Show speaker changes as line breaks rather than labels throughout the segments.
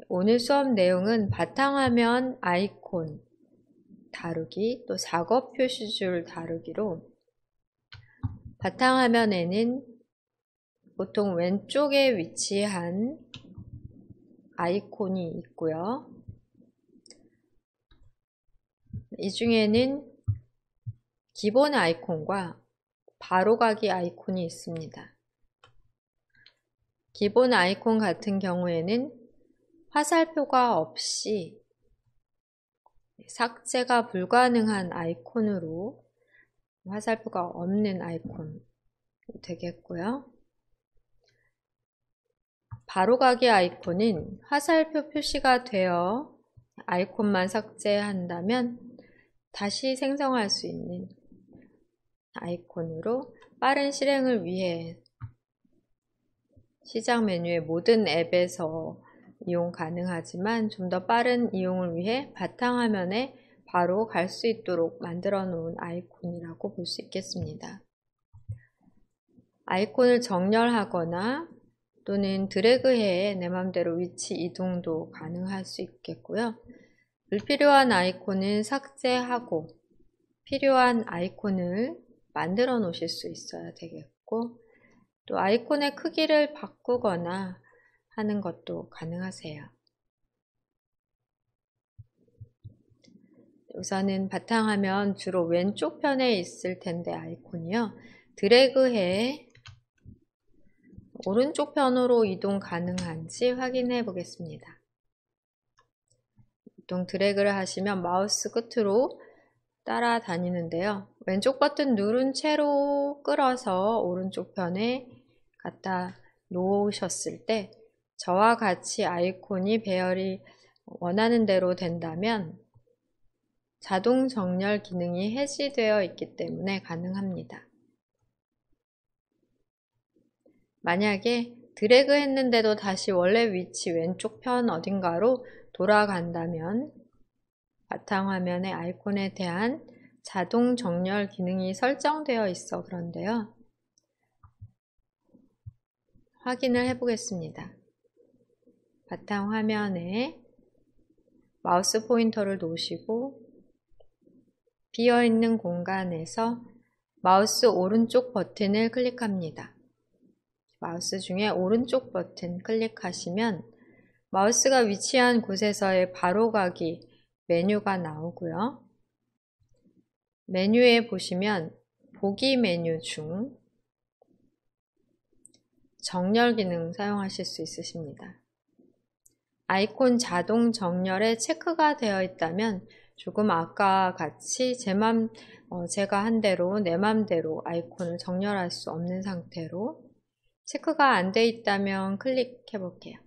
오늘 수업 내용은 바탕화면 아이콘 다루기, 또 작업 표시줄 다루기로 바탕화면에는 보통 왼쪽에 위치한 아이콘이 있고요. 이 중에는 기본 아이콘과 바로가기 아이콘이 있습니다. 기본 아이콘 같은 경우에는 화살표가 없이 삭제가 불가능한 아이콘으로 화살표가 없는 아이콘 되겠고요. 바로가기 아이콘은 화살표 표시가 되어 아이콘만 삭제한다면 다시 생성할 수 있는 아이콘으로 빠른 실행을 위해 시작 메뉴의 모든 앱에서 이용 가능하지만 좀 더 빠른 이용을 위해 바탕화면에 바로 갈 수 있도록 만들어 놓은 아이콘이라고 볼 수 있겠습니다. 아이콘을 정렬하거나 또는 드래그해 내 맘대로 위치 이동도 가능할 수 있겠고요. 불필요한 아이콘은 삭제하고 필요한 아이콘을 만들어 놓으실 수 있어야 되겠고, 또 아이콘의 크기를 바꾸거나 하는 것도 가능하세요. 우선은 바탕화면 주로 왼쪽 편에 있을 텐데 아이콘이요. 드래그해 오른쪽 편으로 이동 가능한지 확인해 보겠습니다. 보통 드래그를 하시면 마우스 끝으로 따라다니는데요. 왼쪽 버튼 누른 채로 끌어서 오른쪽 편에 갖다 놓으셨을 때 저와 같이 아이콘이 배열이 원하는 대로 된다면 자동 정렬 기능이 해지되어 있기 때문에 가능합니다. 만약에 드래그 했는데도 다시 원래 위치 왼쪽 편 어딘가로 돌아간다면 바탕화면의 아이콘에 대한 자동 정렬 기능이 설정되어 있어 그런데요. 확인을 해보겠습니다. 바탕화면에 마우스 포인터를 놓으시고 비어있는 공간에서 마우스 오른쪽 버튼을 클릭합니다. 마우스 중에 오른쪽 버튼 클릭하시면 마우스가 위치한 곳에서의 바로가기 메뉴가 나오고요. 메뉴에 보시면 보기 메뉴 중 정렬 기능 사용하실 수 있으십니다. 아이콘 자동 정렬에 체크가 되어 있다면 조금 아까 같이 제가 한 대로 내 맘대로 아이콘을 정렬할 수 없는 상태로, 체크가 안 돼 있다면 클릭해 볼게요.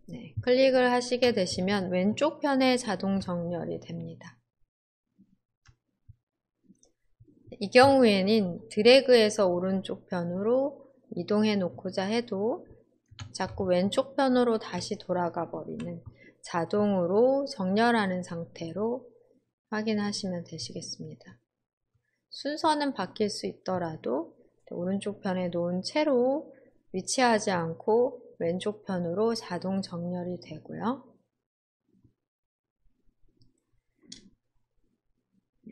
네, 클릭을 하시게 되시면 왼쪽 편에 자동 정렬이 됩니다. 이 경우에는 드래그해서 오른쪽 편으로 이동해 놓고자 해도 자꾸 왼쪽 편으로 다시 돌아가 버리는, 자동으로 정렬하는 상태로 확인하시면 되시겠습니다. 순서는 바뀔 수 있더라도 오른쪽 편에 놓은 채로 위치하지 않고 왼쪽 편으로 자동 정렬이 되고요.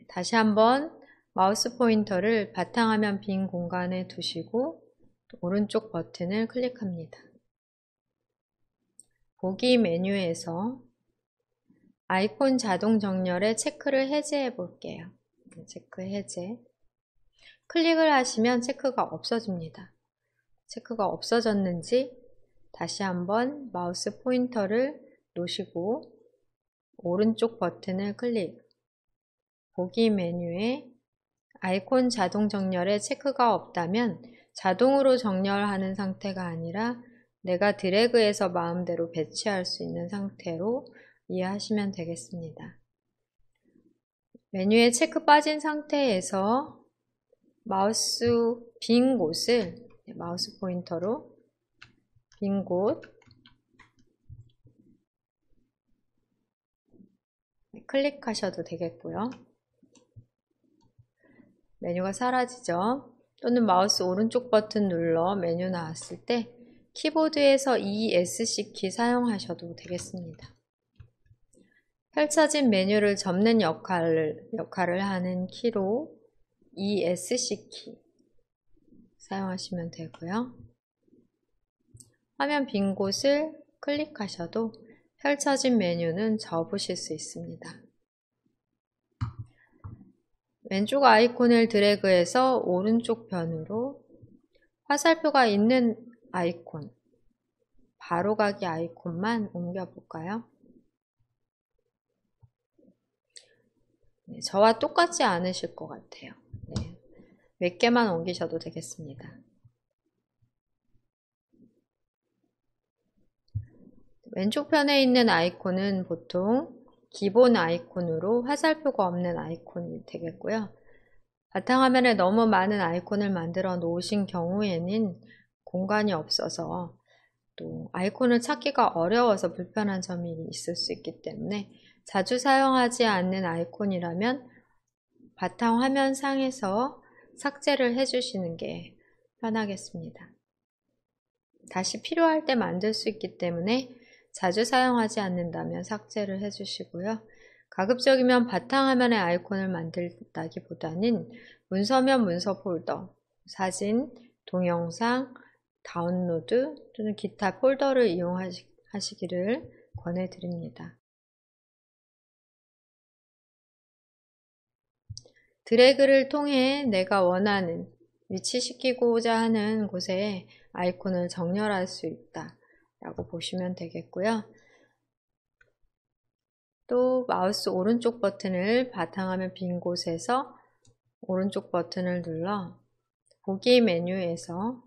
다시 한번 마우스 포인터를 바탕화면 빈 공간에 두시고 오른쪽 버튼을 클릭합니다. 보기 메뉴에서 아이콘 자동 정렬에 체크를 해제해 볼게요. 체크 해제. 클릭을 하시면 체크가 없어집니다. 체크가 없어졌는지 다시 한번 마우스 포인터를 놓으시고 오른쪽 버튼을 클릭. 보기 메뉴에 아이콘 자동 정렬에 체크가 없다면 자동으로 정렬하는 상태가 아니라 내가 드래그해서 마음대로 배치할 수 있는 상태로 이해하시면 되겠습니다. 메뉴에 체크 빠진 상태에서 마우스 빈 곳을 마우스 포인터로 빈 곳 클릭하셔도 되겠고요. 메뉴가 사라지죠. 또는 마우스 오른쪽 버튼 눌러 메뉴 나왔을 때 키보드에서 ESC 키 사용하셔도 되겠습니다. 펼쳐진 메뉴를 접는 역할을 하는 키로 ESC 키 사용하시면 되고요. 화면 빈 곳을 클릭하셔도 펼쳐진 메뉴는 접으실 수 있습니다. 왼쪽 아이콘을 드래그해서 오른쪽 변으로 화살표가 있는 아이콘, 바로가기 아이콘만 옮겨볼까요? 네, 저와 똑같지 않으실 것 같아요. 네, 몇 개만 옮기셔도 되겠습니다. 왼쪽 편에 있는 아이콘은 보통 기본 아이콘으로 화살표가 없는 아이콘이 되겠고요. 바탕화면에 너무 많은 아이콘을 만들어 놓으신 경우에는 공간이 없어서 또 아이콘을 찾기가 어려워서 불편한 점이 있을 수 있기 때문에 자주 사용하지 않는 아이콘이라면 바탕화면 상에서 삭제를 해주시는 게 편하겠습니다. 다시 필요할 때 만들 수 있기 때문에 자주 사용하지 않는다면 삭제를 해주시고요. 가급적이면 바탕화면에 아이콘을 만들다기보다는 문서면 문서 폴더, 사진, 동영상, 다운로드 또는 기타 폴더를 이용하시기를 권해드립니다. 드래그를 통해 내가 원하는 위치시키고자 하는 곳에 아이콘을 정렬할 수 있다 라고 보시면 되겠고요. 또 마우스 오른쪽 버튼을 바탕화면 빈 곳에서 오른쪽 버튼을 눌러 보기 메뉴에서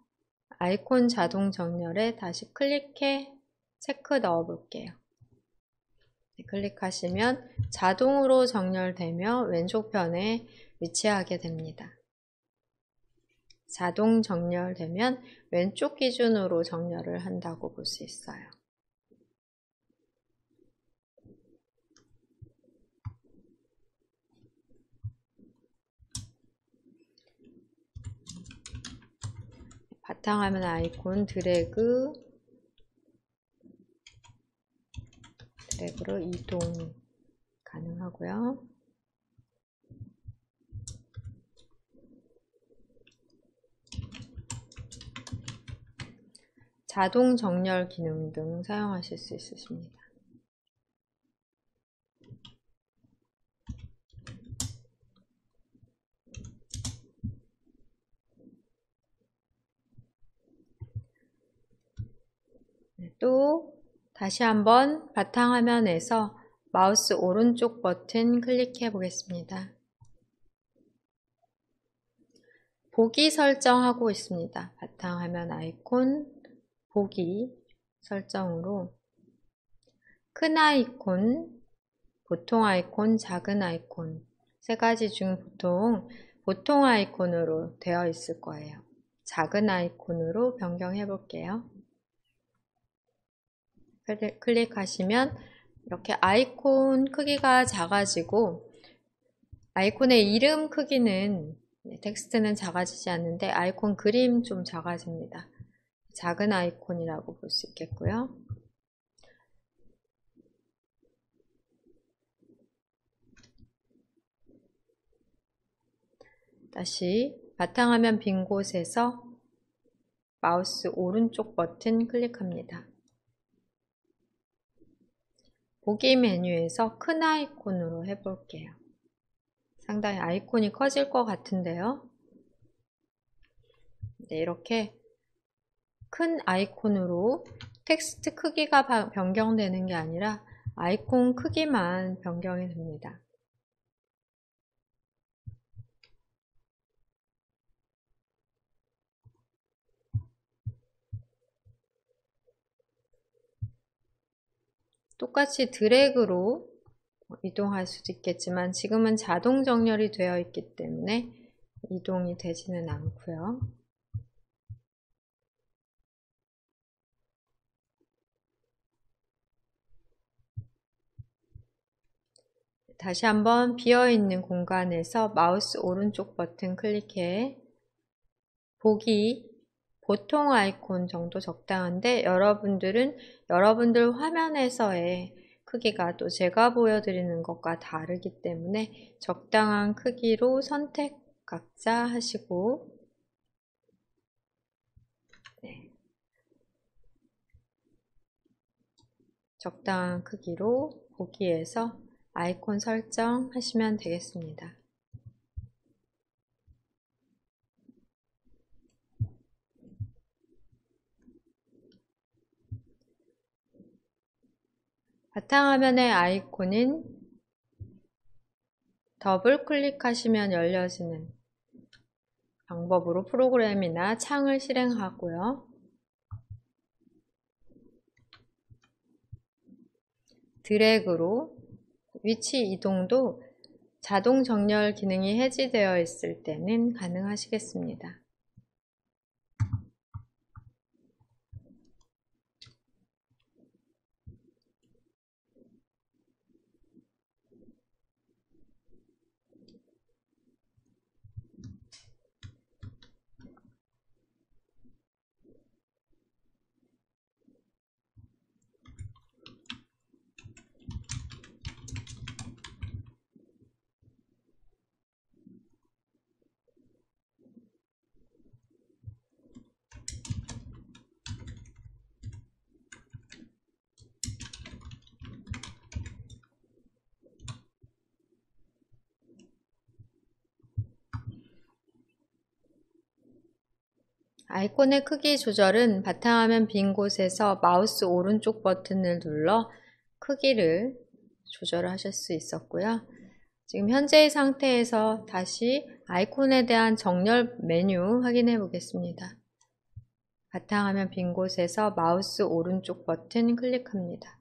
아이콘 자동 정렬에 다시 클릭해 체크 넣어 볼게요. 네, 클릭하시면 자동으로 정렬되며 왼쪽 편에 위치하게 됩니다. 자동 정렬되면 왼쪽 기준으로 정렬을 한다고 볼 수 있어요. 바탕화면 아이콘 드래그로 이동 가능하고요. 자동 정렬 기능 등 사용하실 수 있으십니다. 또 다시 한번 바탕화면에서 마우스 오른쪽 버튼 클릭해 보겠습니다. 보기 설정하고 있습니다. 바탕화면 아이콘 보기 설정으로 큰 아이콘, 보통 아이콘, 작은 아이콘 세 가지 중 보통 아이콘으로 되어 있을 거예요. 작은 아이콘으로 변경해 볼게요. 클릭하시면 이렇게 아이콘 크기가 작아지고 아이콘의 이름 크기는 텍스트는 작아지지 않는데 아이콘 그림 좀 작아집니다. 작은 아이콘이라고 볼 수 있겠고요. 다시 바탕화면 빈 곳에서 마우스 오른쪽 버튼 클릭합니다. 보기 메뉴에서 큰 아이콘으로 해볼게요. 상당히 아이콘이 커질 것 같은데요. 네, 이렇게 큰 아이콘으로 텍스트 크기가 변경되는 게 아니라 아이콘 크기만 변경이 됩니다. 똑같이 드래그로 이동할 수도 있겠지만 지금은 자동 정렬이 되어 있기 때문에 이동이 되지는 않고요. 다시 한번 비어있는 공간에서 마우스 오른쪽 버튼 클릭해 보기 보통 아이콘 정도 적당한데 여러분들은 여러분들 화면에서의 크기가 또 제가 보여드리는 것과 다르기 때문에 적당한 크기로 선택 각자 하시고 네. 적당한 크기로 보기에서 아이콘 설정하시면 되겠습니다. 바탕화면의 아이콘은 더블 클릭하시면 열려지는 방법으로 프로그램이나 창을 실행하고요. 드래그로 위치 이동도 자동 정렬 기능이 해제되어 있을 때는 가능하시겠습니다. 아이콘의 크기 조절은 바탕화면 빈 곳에서 마우스 오른쪽 버튼을 눌러 크기를 조절하실 수 있었고요. 지금 현재의 상태에서 다시 아이콘에 대한 정렬 메뉴 확인해 보겠습니다. 바탕화면 빈 곳에서 마우스 오른쪽 버튼 클릭합니다.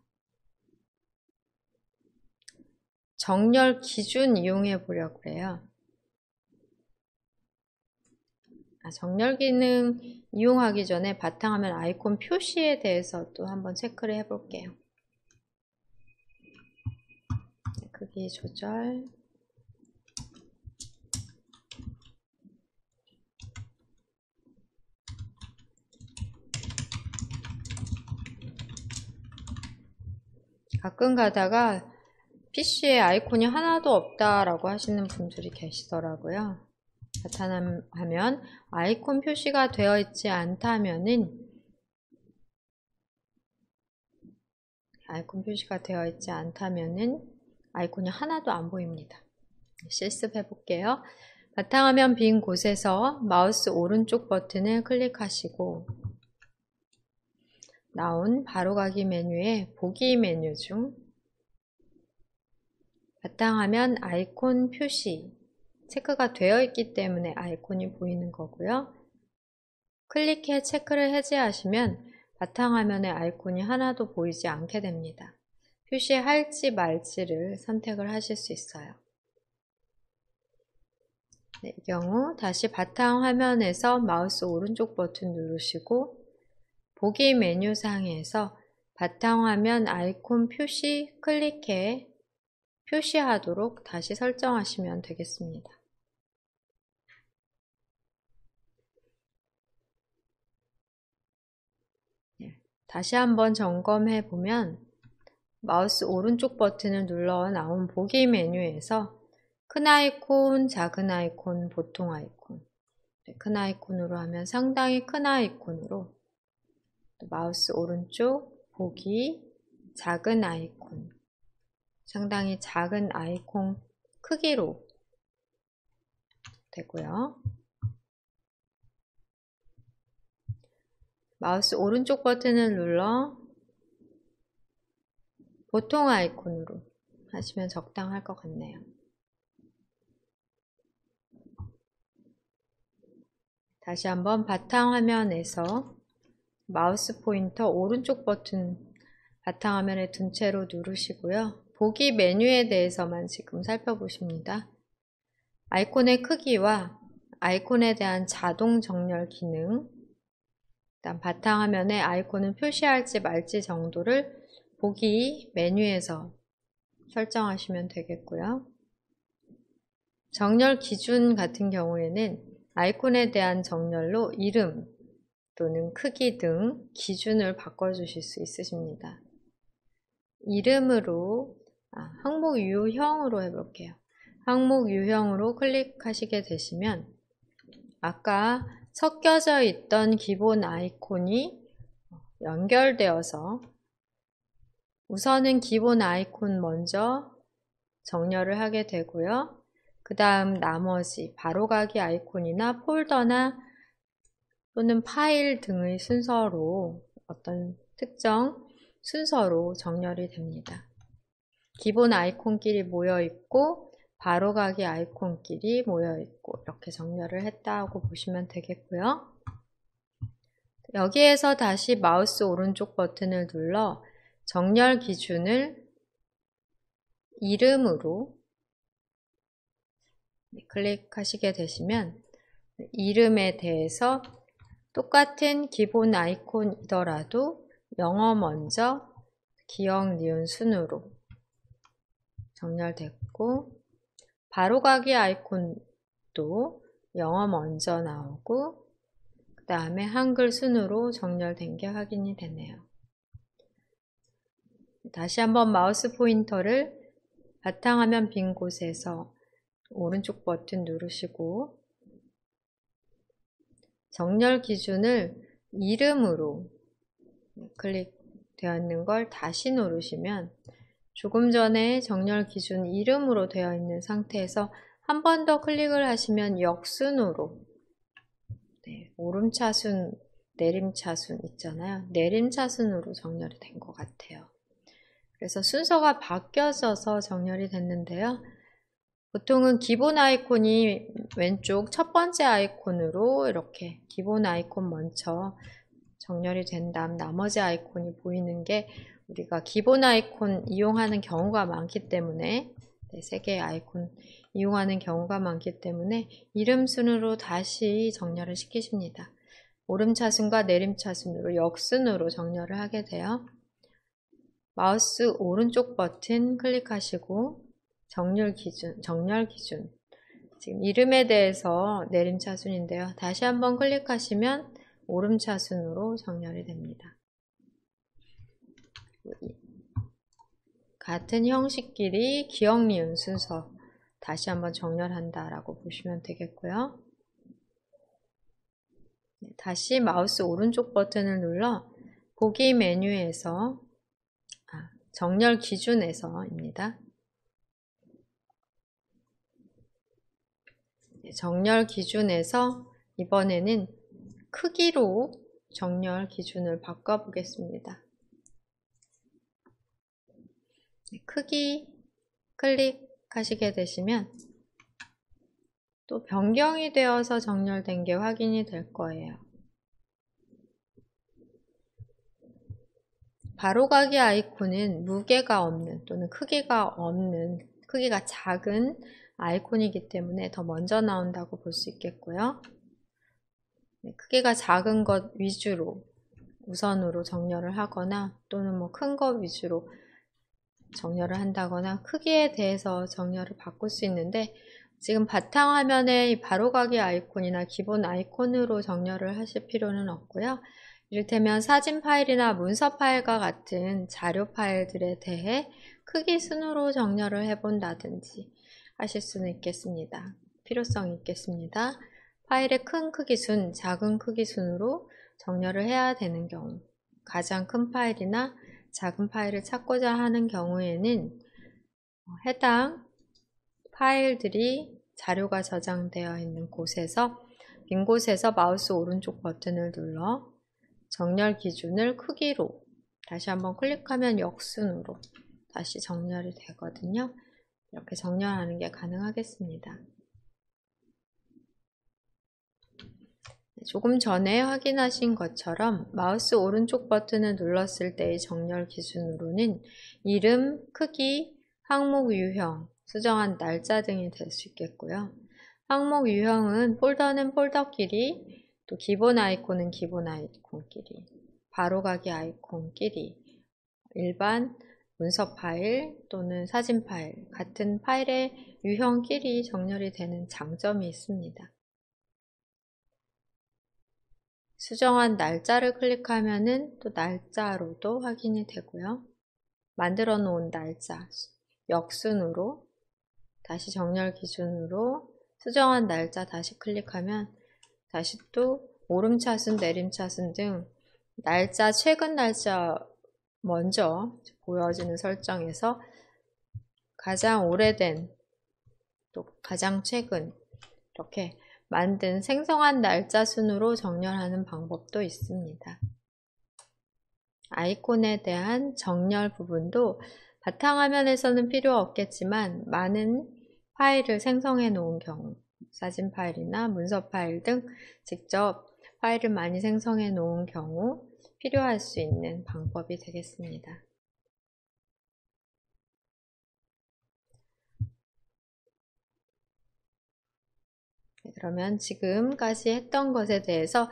정렬 기준 이용해 보려고 해요. 정렬 기능 이용하기 전에 바탕화면 아이콘 표시에 대해서 또 한번 체크를 해 볼게요. 크기 조절. 가끔 가다가 PC에 아이콘이 하나도 없다라고 하시는 분들이 계시더라고요. 바탕화면 아이콘 표시가 되어 있지 않다면은 아이콘이 하나도 안 보입니다. 실습해 볼게요. 바탕화면 빈 곳에서 마우스 오른쪽 버튼을 클릭하시고 나온 바로가기 메뉴에 보기 메뉴 중 바탕화면 아이콘 표시 체크가 되어 있기 때문에 아이콘이 보이는 거고요. 클릭해 체크를 해제하시면 바탕화면에 아이콘이 하나도 보이지 않게 됩니다. 표시할지 말지를 선택을 하실 수 있어요. 네, 이 경우 다시 바탕화면에서 마우스 오른쪽 버튼 누르시고 보기 메뉴 상에서 바탕화면 아이콘 표시 클릭해 표시하도록 다시 설정하시면 되겠습니다. 다시 한번 점검해 보면 마우스 오른쪽 버튼을 눌러 나온 보기 메뉴에서 큰 아이콘, 작은 아이콘, 보통 아이콘 큰 아이콘으로 하면 상당히 큰 아이콘으로 마우스 오른쪽 보기 작은 아이콘 상당히 작은 아이콘 크기로 되고요. 마우스 오른쪽 버튼을 눌러 보통 아이콘으로 하시면 적당할 것 같네요. 다시 한번 바탕화면에서 마우스 포인터 오른쪽 버튼 바탕화면에 둔 채로 누르시고요. 보기 메뉴에 대해서만 지금 살펴보십니다. 아이콘의 크기와 아이콘에 대한 자동 정렬 기능, 일단 바탕화면에 아이콘을 표시할지 말지 정도를 보기 메뉴에서 설정하시면 되겠고요. 정렬 기준 같은 경우에는 아이콘에 대한 정렬로 이름, 또는 크기 등 기준을 바꿔주실 수 있으십니다. 이름으로 항목 유형으로 해볼게요. 항목 유형으로 클릭하시게 되시면 아까 섞여져 있던 기본 아이콘이 연결되어서 우선은 기본 아이콘 먼저 정렬을 하게 되고요. 그 다음 나머지 바로가기 아이콘이나 폴더나 또는 파일 등의 순서로 어떤 특정 순서로 정렬이 됩니다. 기본 아이콘끼리 모여있고 바로가기 아이콘끼리 모여있고 이렇게 정렬을 했다고 보시면 되겠고요. 여기에서 다시 마우스 오른쪽 버튼을 눌러 정렬 기준을 이름으로 클릭하시게 되시면 이름에 대해서 똑같은 기본 아이콘이더라도 영어 먼저 기억, 니은 순으로 정렬됐고 바로가기 아이콘도 영어 먼저 나오고 그 다음에 한글 순으로 정렬된 게 확인이 되네요. 다시 한번 마우스 포인터를 바탕화면 빈 곳에서 오른쪽 버튼 누르시고 정렬 기준을 이름으로 클릭되어 있는 걸 다시 누르시면 조금 전에 정렬 기준 이름으로 되어 있는 상태에서 한 번 더 클릭을 하시면 역순으로 오름차순, 내림차순 있잖아요. 내림차순으로 정렬이 된 것 같아요. 그래서 순서가 바뀌어져서 정렬이 됐는데요. 보통은 기본 아이콘이 왼쪽 첫 번째 아이콘으로 이렇게 기본 아이콘 먼저 정렬이 된 다음 나머지 아이콘이 보이는 게 우리가 기본 아이콘 이용하는 경우가 많기 때문에 세 개의 아이콘 이용하는 경우가 많기 때문에 이름 순으로 다시 정렬을 시키십니다. 오름차순과 내림차순으로 역순으로 정렬을 하게 돼요. 마우스 오른쪽 버튼 클릭하시고 정렬 기준 지금 이름에 대해서 내림차순인데요. 다시 한번 클릭하시면 오름차순으로 정렬이 됩니다. 같은 형식끼리 기억, 니은 순서 다시 한번 정렬한다 라고 보시면 되겠고요. 다시 마우스 오른쪽 버튼을 눌러 보기 메뉴에서 정렬 기준에서입니다. 정렬 기준에서 이번에는 크기로 정렬 기준을 바꿔보겠습니다. 크기 클릭하시게 되시면 또 변경이 되어서 정렬된 게 확인이 될 거예요. 바로가기 아이콘은 무게가 없는 또는 크기가 없는, 크기가 작은 아이콘이기 때문에 더 먼저 나온다고 볼 수 있겠고요. 크기가 작은 것 위주로 우선으로 정렬을 하거나 또는 큰 것 위주로 정렬을 한다거나 크기에 대해서 정렬을 바꿀 수 있는데 지금 바탕화면에 이 바로가기 아이콘이나 기본 아이콘으로 정렬을 하실 필요는 없고요. 이를테면 사진 파일이나 문서 파일과 같은 자료 파일들에 대해 크기 순으로 정렬을 해본다든지 하실 수는 있겠습니다. 필요성이 있겠습니다. 파일의 큰 크기 순, 작은 크기 순으로 정렬을 해야 되는 경우, 가장 큰 파일이나 작은 파일을 찾고자 하는 경우에는 해당 파일들이 자료가 저장되어 있는 곳에서 빈 곳에서 마우스 오른쪽 버튼을 눌러 정렬 기준을 크기로 다시 한번 클릭하면 역순으로 다시 정렬이 되거든요. 이렇게 정렬하는 게 가능하겠습니다. 조금 전에 확인하신 것처럼 마우스 오른쪽 버튼을 눌렀을 때의 정렬 기준으로는 이름, 크기, 항목 유형, 수정한 날짜 등이 될 수 있겠고요. 항목 유형은 폴더는 폴더끼리, 또 기본 아이콘은 기본 아이콘끼리, 바로가기 아이콘끼리, 일반 문서 파일 또는 사진 파일, 같은 파일의 유형끼리 정렬이 되는 장점이 있습니다. 수정한 날짜를 클릭하면은 또 날짜로도 확인이 되고요. 만들어 놓은 날짜, 역순으로 다시 정렬 기준으로 수정한 날짜 다시 클릭하면 다시 또 오름차순, 내림차순 등 날짜, 최근 날짜 먼저 보여지는 설정에서 가장 오래된 또 가장 최근 이렇게 만든 생성한 날짜 순으로 정렬하는 방법도 있습니다. 아이콘에 대한 정렬 부분도 바탕화면에서는 필요 없겠지만 많은 파일을 생성해 놓은 경우, 사진 파일이나 문서 파일 등 직접 파일을 많이 생성해 놓은 경우 필요할 수 있는 방법이 되겠습니다. 그러면 지금까지 했던 것에 대해서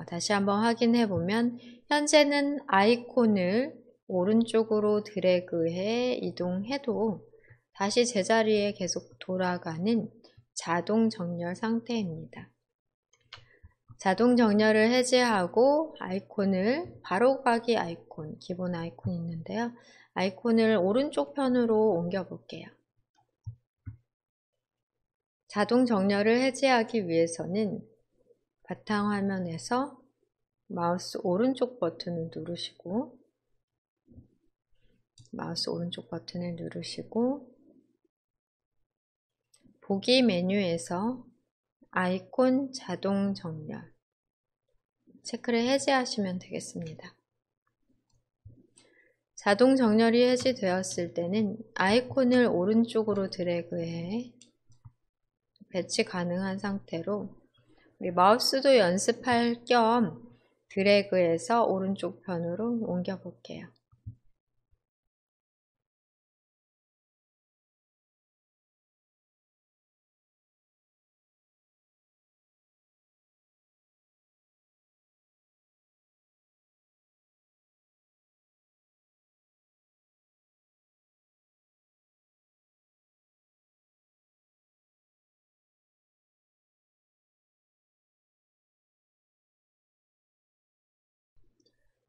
다시 한번 확인해 보면 현재는 아이콘을 오른쪽으로 드래그해 이동해도 다시 제자리에 계속 돌아가는 자동 정렬 상태입니다. 자동 정렬을 해제하고 아이콘을 바로가기 아이콘, 기본 아이콘이 있는데요. 아이콘을 오른쪽 편으로 옮겨 볼게요. 자동 정렬을 해제하기 위해서는 바탕화면에서 마우스 오른쪽 버튼을 누르시고 보기 메뉴에서 아이콘 자동 정렬 체크를 해제하시면 되겠습니다. 자동 정렬이 해제되었을 때는 아이콘을 오른쪽으로 드래그해 배치 가능한 상태로 우리 마우스도 연습할 겸 드래그해서 오른쪽 편으로 옮겨 볼게요.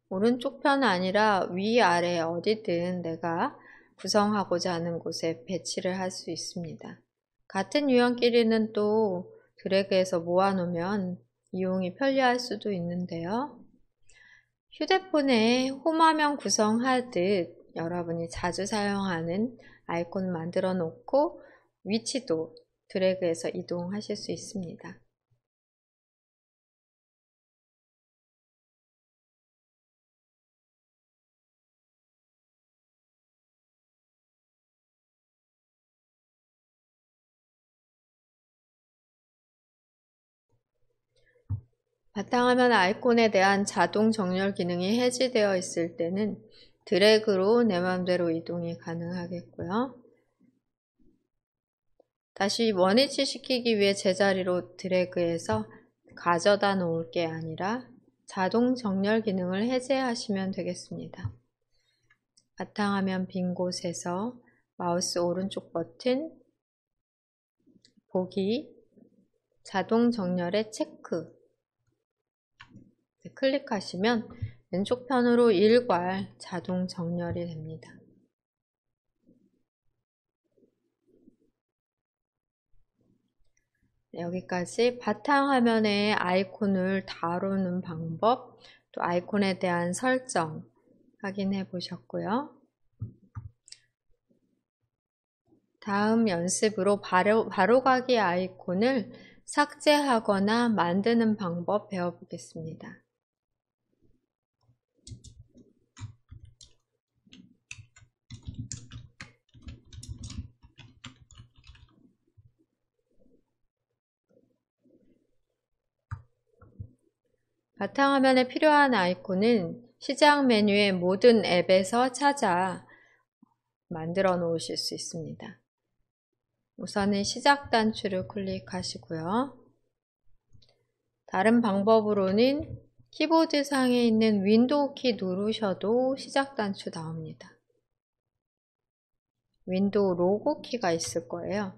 오른쪽 편 아니라 위아래 어디든 내가 구성하고자 하는 곳에 배치를 할 수 있습니다. 같은 유형끼리는 또 드래그해서 모아놓으면 이용이 편리할 수도 있는데요. 휴대폰에 홈화면 구성하듯 여러분이 자주 사용하는 아이콘 만들어 놓고 위치도 드래그해서 이동하실 수 있습니다. 바탕화면 아이콘에 대한 자동 정렬 기능이 해제되어 있을 때는 드래그로 내 맘대로 이동이 가능하겠고요. 다시 원위치 시키기 위해 제자리로 드래그해서 가져다 놓을 게 아니라 자동 정렬 기능을 해제하시면 되겠습니다. 바탕화면 빈 곳에서 마우스 오른쪽 버튼, 보기, 자동 정렬의 체크 클릭하시면 왼쪽 편으로 일괄 자동 정렬이 됩니다. 여기까지 바탕화면의 아이콘을 다루는 방법, 또 아이콘에 대한 설정 확인해 보셨고요. 다음 연습으로 바로가기 아이콘을 삭제하거나 만드는 방법 배워보겠습니다. 바탕화면에 필요한 아이콘은 시작 메뉴의 모든 앱에서 찾아 만들어 놓으실 수 있습니다. 우선은 시작 단추를 클릭하시고요. 다른 방법으로는 키보드 상에 있는 윈도우 키 누르셔도 시작 단추 나옵니다. 윈도우 로고 키가 있을 거예요.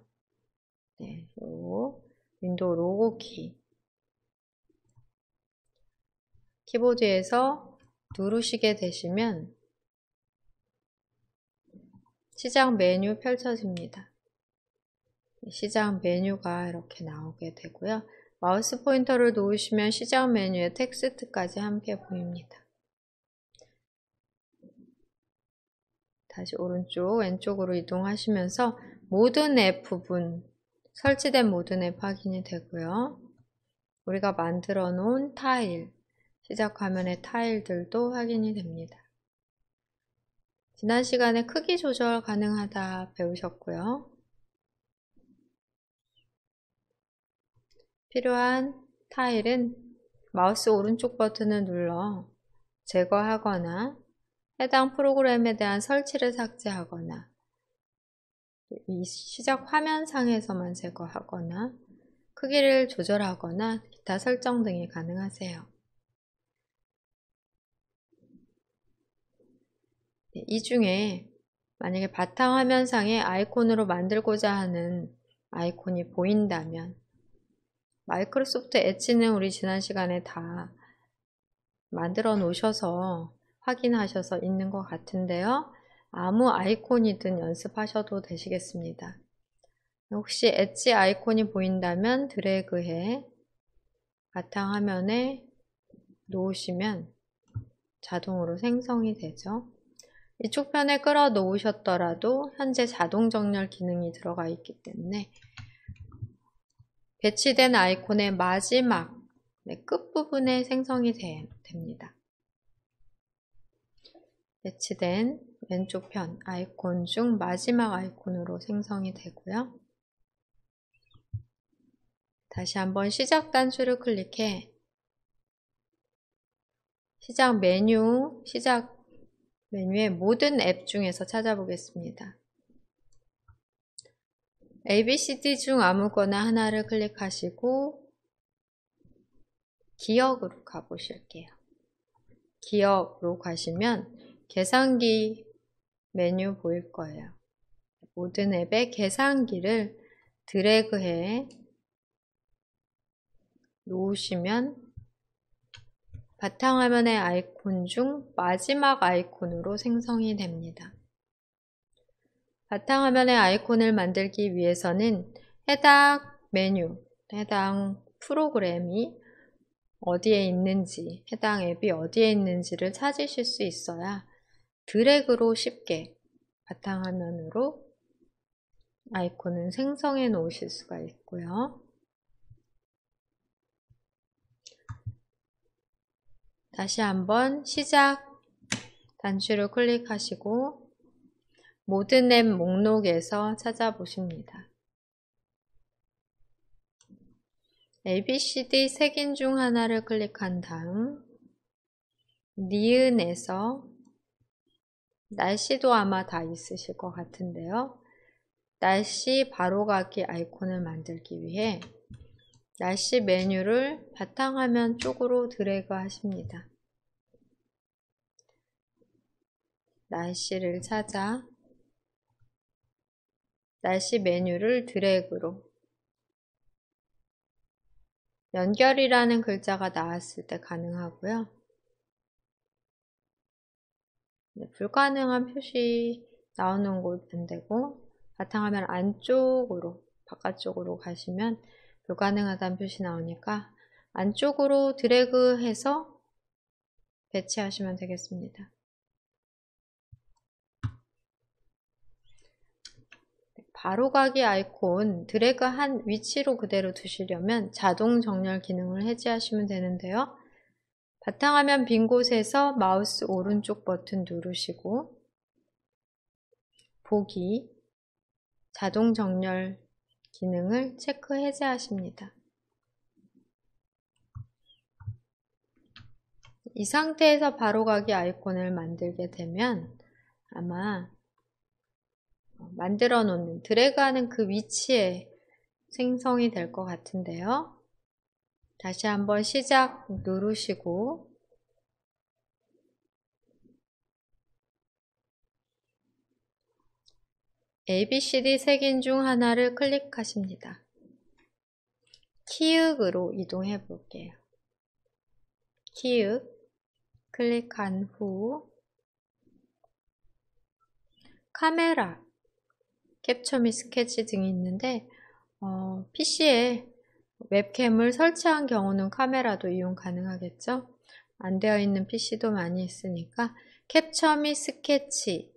네, 요 윈도우 로고 키. 키보드에서 누르시게 되시면 시작 메뉴 펼쳐집니다. 시작 메뉴가 이렇게 나오게 되고요. 마우스 포인터를 놓으시면 시작 메뉴에 텍스트까지 함께 보입니다. 다시 오른쪽 왼쪽으로 이동하시면서 모든 앱 부분, 설치된 모든 앱 확인이 되고요. 우리가 만들어 놓은 타일, 시작 화면의 타일들도 확인이 됩니다. 지난 시간에 크기 조절 가능하다 배우셨고요. 필요한 타일은 마우스 오른쪽 버튼을 눌러 제거하거나 해당 프로그램에 대한 설치를 삭제하거나 이 시작 화면상에서만 제거하거나 크기를 조절하거나 기타 설정 등이 가능하세요. 이 중에 만약에 바탕화면상에 아이콘으로 만들고자 하는 아이콘이 보인다면 마이크로소프트 엣지는 우리 지난 시간에 다 만들어 놓으셔서 확인하셔서 있는 것 같은데요. 아무 아이콘이든 연습하셔도 되시겠습니다. 혹시 엣지 아이콘이 보인다면 드래그해 바탕화면에 놓으시면 자동으로 생성이 되죠. 이쪽 편에 끌어 놓으셨더라도 현재 자동 정렬 기능이 들어가 있기 때문에 배치된 아이콘의 마지막 끝부분에 생성이 됩니다. 배치된 왼쪽 편 아이콘 중 마지막 아이콘으로 생성이 되고요. 다시 한번 시작 단추를 클릭해 시작 메뉴의 모든 앱 중에서 찾아보겠습니다. ABCD 중 아무거나 하나를 클릭하시고 기억으로 가보실게요. 기억으로 가시면 계산기 메뉴 보일 거예요. 모든 앱의 계산기를 드래그해 놓으시면 바탕화면의 아이콘 중 마지막 아이콘으로 생성이 됩니다. 바탕화면의 아이콘을 만들기 위해서는 해당 메뉴, 해당 프로그램이 어디에 있는지, 해당 앱이 어디에 있는지를 찾으실 수 있어야 드래그로 쉽게 바탕화면으로 아이콘을 생성해 놓으실 수가 있고요. 다시 한번 시작 단추를 클릭하시고 모든 앱 목록에서 찾아보십니다. ABCD 색인 중 하나를 클릭한 다음 니은에서 날씨도 아마 다 있으실 것 같은데요. 날씨 바로가기 아이콘을 만들기 위해 날씨 메뉴를 바탕화면 쪽으로 드래그 하십니다. 날씨를 찾아 날씨 메뉴를 드래그로 연결이라는 글자가 나왔을 때 가능하고요. 불가능한 표시 나오는 곳 안되고 바탕화면 안쪽으로 바깥쪽으로 가시면 불가능하다는 표시 나오니까 안쪽으로 드래그해서 배치하시면 되겠습니다. 바로가기 아이콘 드래그한 위치로 그대로 두시려면 자동 정렬 기능을 해제하시면 되는데요. 바탕화면 빈 곳에서 마우스 오른쪽 버튼 누르시고 보기 자동 정렬 기능을 체크 해제하십니다. 이 상태에서 바로가기 아이콘을 만들게 되면 아마 만들어 놓는 드래그하는 그 위치에 생성이 될 것 같은데요. 다시 한번 시작 누르시고 ABCD 색인 중 하나를 클릭하십니다. 키읔으로 이동해 볼게요. 키읔 클릭한 후 카메라, 캡처 및 스케치 등이 있는데 PC에 웹캠을 설치한 경우는 카메라도 이용 가능하겠죠? 안 되어 있는 PC도 많이 있으니까 캡처 및 스케치를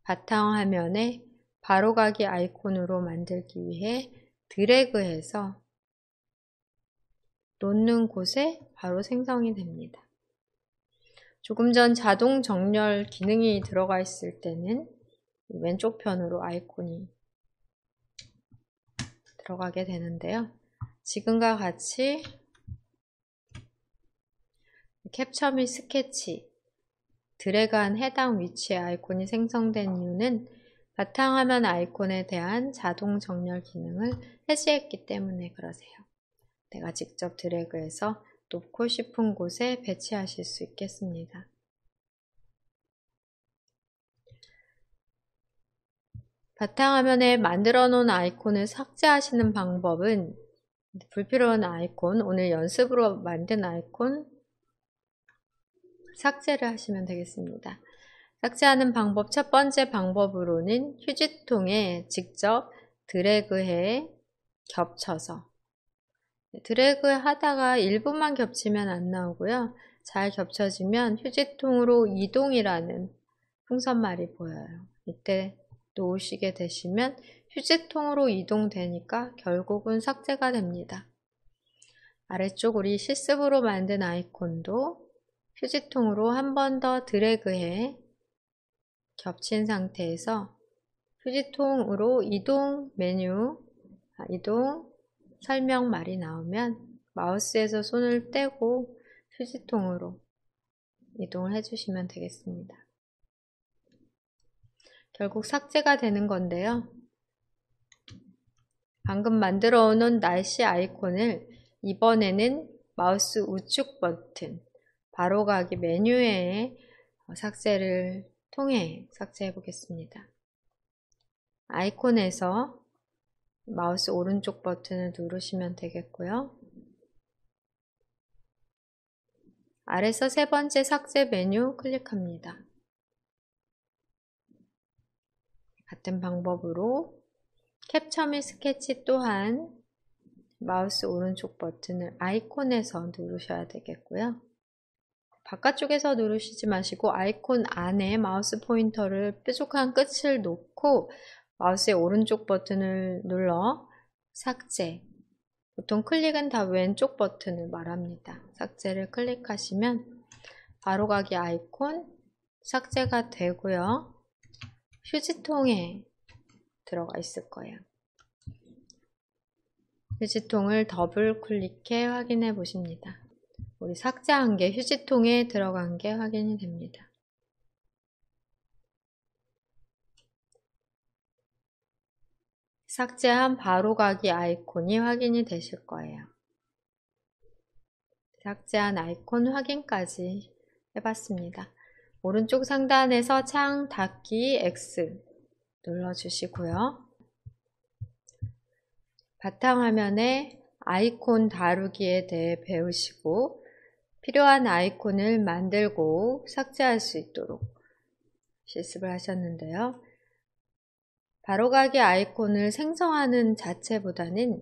바탕화면에 바로가기 아이콘으로 만들기 위해 드래그해서 놓는 곳에 바로 생성이 됩니다. 조금 전 자동 정렬 기능이 들어가 있을 때는 왼쪽 편으로 아이콘이 들어가게 되는데요. 지금과 같이 캡처 및 스케치 드래그한 해당 위치에 아이콘이 생성된 이유는 바탕화면 아이콘에 대한 자동 정렬 기능을 해제했기 때문에 그러세요. 내가 직접 드래그해서 놓고 싶은 곳에 배치하실 수 있겠습니다. 바탕화면에 만들어 놓은 아이콘을 삭제하시는 방법은 불필요한 아이콘, 오늘 연습으로 만든 아이콘 삭제를 하시면 되겠습니다. 삭제하는 방법 첫 번째 방법으로는 휴지통에 직접 드래그해 겹쳐서 드래그 하다가 일부만 겹치면 안 나오고요. 잘 겹쳐지면 휴지통으로 이동이라는 풍선말이 보여요. 이때 놓으시게 되시면 휴지통으로 이동되니까 결국은 삭제가 됩니다. 아래쪽 우리 실습으로 만든 아이콘도 휴지통으로 한 번 더 드래그해 겹친 상태에서 휴지통으로 이동 메뉴, 이동 설명말이 나오면 마우스에서 손을 떼고 휴지통으로 이동을 해주시면 되겠습니다. 결국 삭제가 되는 건데요. 방금 만들어 놓은 날씨 아이콘을 이번에는 마우스 우측 버튼, 바로가기 메뉴에 삭제를 통해 삭제해 보겠습니다. 아이콘에서 마우스 오른쪽 버튼을 누르시면 되겠고요. 아래서 세 번째 삭제 메뉴 클릭합니다. 같은 방법으로 캡처 및 스케치 또한 마우스 오른쪽 버튼을 아이콘에서 누르셔야 되겠고요. 바깥쪽에서 누르시지 마시고 아이콘 안에 마우스 포인터를 뾰족한 끝을 놓고 마우스의 오른쪽 버튼을 눌러 삭제, 보통 클릭은 다 왼쪽 버튼을 말합니다. 삭제를 클릭하시면 바로가기 아이콘 삭제가 되고요. 휴지통에 들어가 있을 거예요. 휴지통을 더블 클릭해 확인해 보십니다. 우리 삭제한 게 휴지통에 들어간 게 확인이 됩니다. 삭제한 바로가기 아이콘이 확인이 되실 거예요. 삭제한 아이콘 확인까지 해봤습니다. 오른쪽 상단에서 창 닫기 X 눌러주시고요. 바탕화면에 아이콘 다루기에 대해 배우시고 필요한 아이콘을 만들고 삭제할 수 있도록 실습을 하셨는데요. 바로가기 아이콘을 생성하는 자체보다는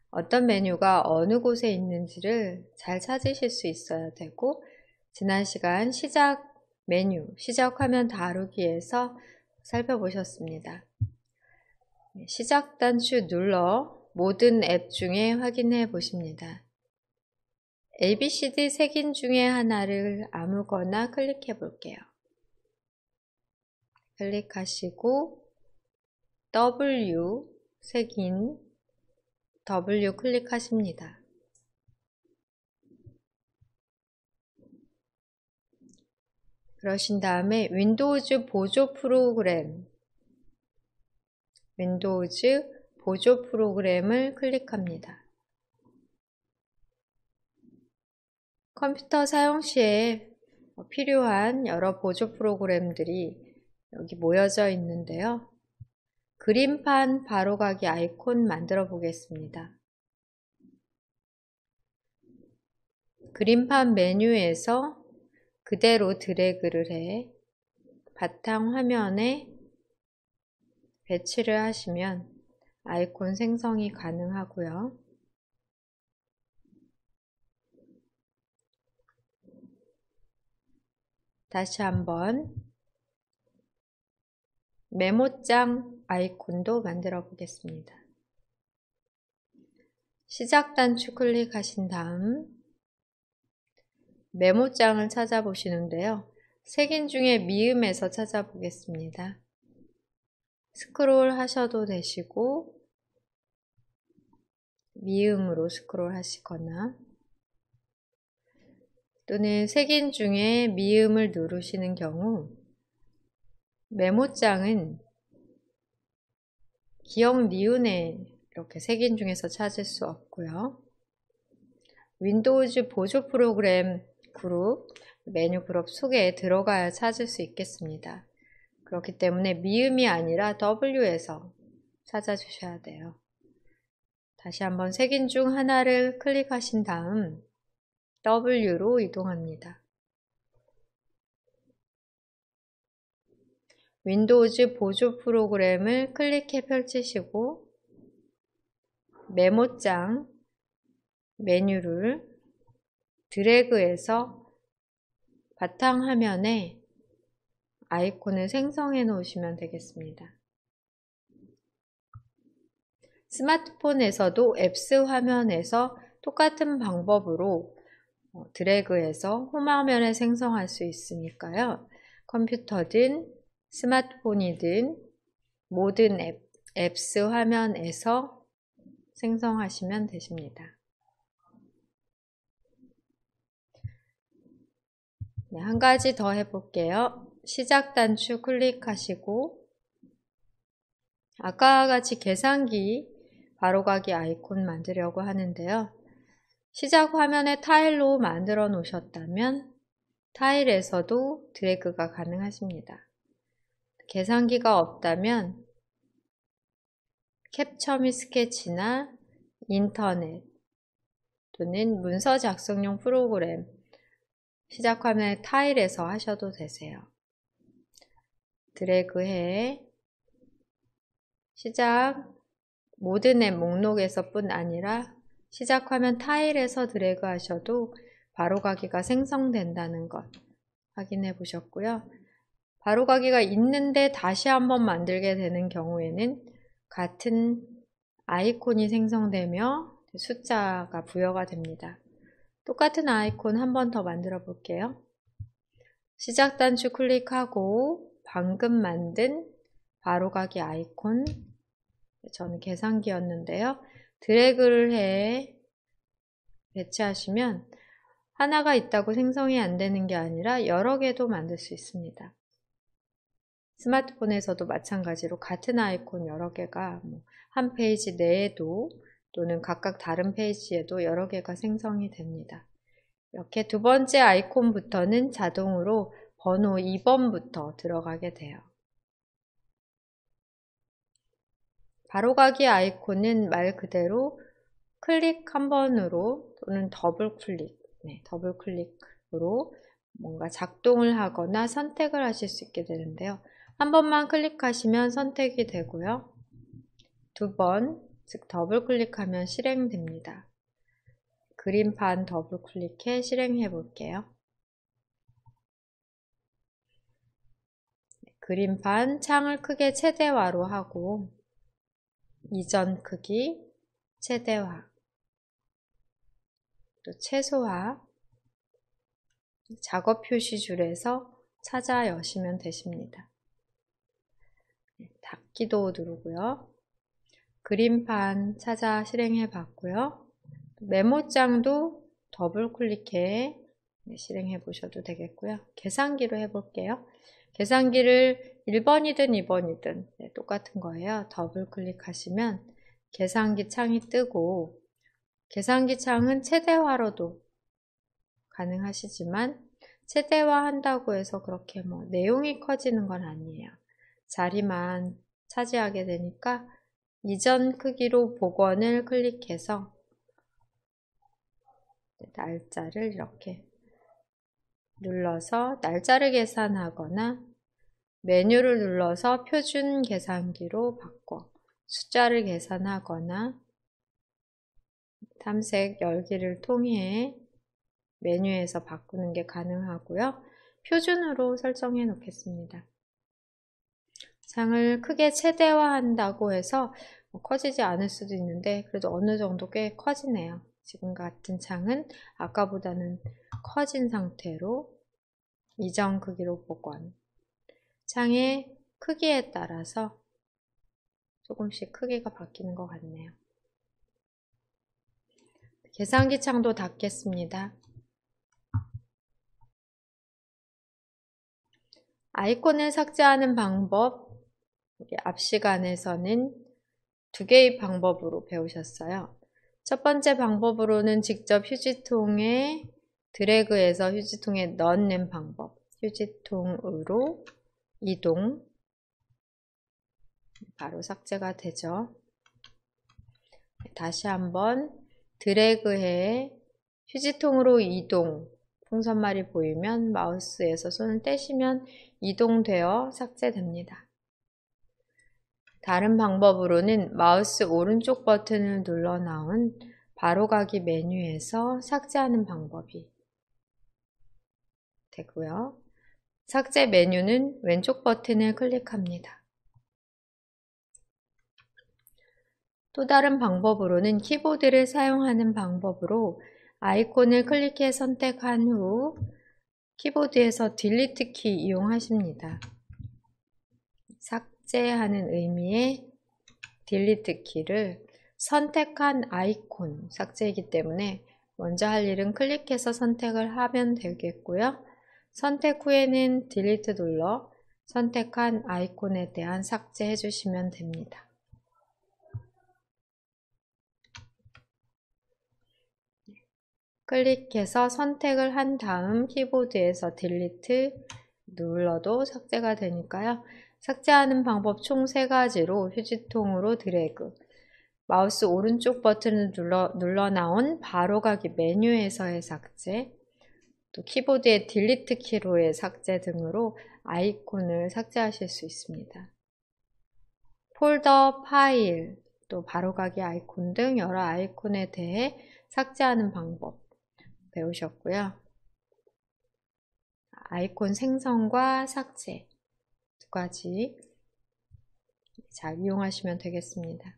어떤 메뉴가 어느 곳에 있는지를 잘 찾으실 수 있어야 되고, 지난 시간 시작 메뉴, 시작 화면 다루기에서 살펴보셨습니다. 시작 단추 눌러 모든 앱 중에 확인해 보십니다. ABCD 색인 중에 하나를 아무거나 클릭해 볼게요. 클릭하시고 W 색인 W 클릭하십니다. 그러신 다음에 윈도우즈 보조 프로그램을 클릭합니다. 컴퓨터 사용 시에 필요한 여러 보조 프로그램들이 여기 모여져 있는데요. 그림판 바로가기 아이콘 만들어 보겠습니다. 그림판 메뉴에서 그대로 드래그를 해 바탕 화면에 배치를 하시면 아이콘 생성이 가능하고요. 다시 한번 메모장 아이콘도 만들어 보겠습니다. 시작 단추 클릭하신 다음 메모장을 찾아보시는데요. 색인 중에 미음에서 찾아보겠습니다. 스크롤 하셔도 되시고 미음으로 스크롤 하시거나 또는 색인 중에 미음을 누르시는 경우 메모장은 기억 니은에 이렇게 색인 중에서 찾을 수 없고요. 윈도우즈 보조 프로그램 그룹, 메뉴 그룹 속에 들어가야 찾을 수 있겠습니다. 그렇기 때문에 미음이 아니라 W에서 찾아주셔야 돼요. 다시 한번 색인 중 하나를 클릭하신 다음 W로 이동합니다. 윈도우즈 보조 프로그램을 클릭해 펼치시고 메모장 메뉴를 드래그해서 바탕화면에 아이콘을 생성해 놓으시면 되겠습니다. 스마트폰에서도 앱스 화면에서 똑같은 방법으로 드래그해서 홈화면에 생성할 수 있으니까요. 컴퓨터든 스마트폰이든 모든 앱스 화면에서 생성하시면 되십니다. 네, 한 가지 더 해볼게요. 시작 단추 클릭하시고 아까와 같이 계산기 바로가기 아이콘 만들려고 하는데요. 시작 화면에 타일로 만들어 놓으셨다면 타일에서도 드래그가 가능하십니다. 계산기가 없다면 캡처 및 스케치나 인터넷 또는 문서 작성용 프로그램 시작 화면에 타일에서 하셔도 되세요. 드래그해 시작 모든 앱 목록에서 뿐 아니라 시작 화면 타일에서 드래그 하셔도 바로가기가 생성된다는 것 확인해 보셨고요. 바로가기가 있는데 다시 한번 만들게 되는 경우에는 같은 아이콘이 생성되며 숫자가 부여가 됩니다. 똑같은 아이콘 한 번 더 만들어 볼게요. 시작 단추 클릭하고 방금 만든 바로가기 아이콘 저는 계산기였는데요. 드래그를 해 배치하시면 하나가 있다고 생성이 안 되는 게 아니라 여러 개도 만들 수 있습니다. 스마트폰에서도 마찬가지로 같은 아이콘 여러 개가 한 페이지 내에도 또는 각각 다른 페이지에도 여러 개가 생성이 됩니다. 이렇게 두 번째 아이콘부터는 자동으로 번호 2번부터 들어가게 돼요. 바로가기 아이콘은 말 그대로 클릭 한 번으로 또는 더블 클릭으로 뭔가 작동을 하거나 선택을 하실 수 있게 되는데요. 한 번만 클릭하시면 선택이 되고요. 두 번, 즉 더블 클릭하면 실행됩니다. 그림판 더블 클릭해 실행해 볼게요. 그림판 창을 크게 최대화로 하고 이전 크기 최대화 또 최소화 작업 표시줄에서 찾아 여시면 되십니다. 닫기도 누르고요. 그림판 찾아 실행해 봤고요. 메모장도 더블 클릭해 실행해 보셔도 되겠고요. 계산기로 해볼게요. 계산기를 1번이든 2번이든 똑같은 거예요. 더블 클릭하시면 계산기 창이 뜨고 계산기 창은 최대화로도 가능하시지만 최대화 한다고 해서 그렇게 내용이 커지는 건 아니에요. 자리만 차지하게 되니까 이전 크기로 복원을 클릭해서 날짜를 이렇게 눌러서 날짜를 계산하거나 메뉴를 눌러서 표준 계산기로 바꿔 숫자를 계산하거나 탐색 열기를 통해 메뉴에서 바꾸는 게 가능하고요. 표준으로 설정해 놓겠습니다. 창을 크게 최대화한다고 해서 커지지 않을 수도 있는데 그래도 어느 정도 꽤 커지네요. 지금 같은 창은 아까보다는 커진 상태로 이전 크기로 복원. 창의 크기에 따라서 조금씩 크기가 바뀌는 것 같네요. 계산기 창도 닫겠습니다. 아이콘을 삭제하는 방법, 앞 시간에서는 두 개의 방법으로 배우셨어요. 첫 번째 방법으로는 직접 휴지통에 드래그해서 휴지통에 넣는 방법. 휴지통으로 이동. 바로 삭제가 되죠. 다시 한번 드래그해 휴지통으로 이동. 풍선말이 보이면 마우스에서 손을 떼시면 이동되어 삭제됩니다. 다른 방법으로는 마우스 오른쪽 버튼을 눌러 나온 바로가기 메뉴에서 삭제하는 방법이 되고요. 삭제 메뉴는 왼쪽 버튼을 클릭합니다. 또 다른 방법으로는 키보드를 사용하는 방법으로 아이콘을 클릭해 선택한 후 키보드에서 딜리트 키 이용하십니다. 삭제하는 의미의 딜리트 키를 선택한 아이콘 삭제이기 때문에 먼저 할 일은 클릭해서 선택을 하면 되겠고요. 선택 후에는 딜리트 눌러 선택한 아이콘에 대한 삭제해 주시면 됩니다. 클릭해서 선택을 한 다음 키보드에서 딜리트 눌러도 삭제가 되니까요. 삭제하는 방법 총 3가지로 휴지통으로 드래그, 마우스 오른쪽 버튼을 눌러 나온 바로가기 메뉴에서의 삭제, 또 키보드의 딜리트 키로의 삭제 등으로 아이콘을 삭제하실 수 있습니다. 폴더, 파일, 또 바로가기 아이콘 등 여러 아이콘에 대해 삭제하는 방법 배우셨고요. 아이콘 생성과 삭제 두 가지 잘 이용하시면 되겠습니다.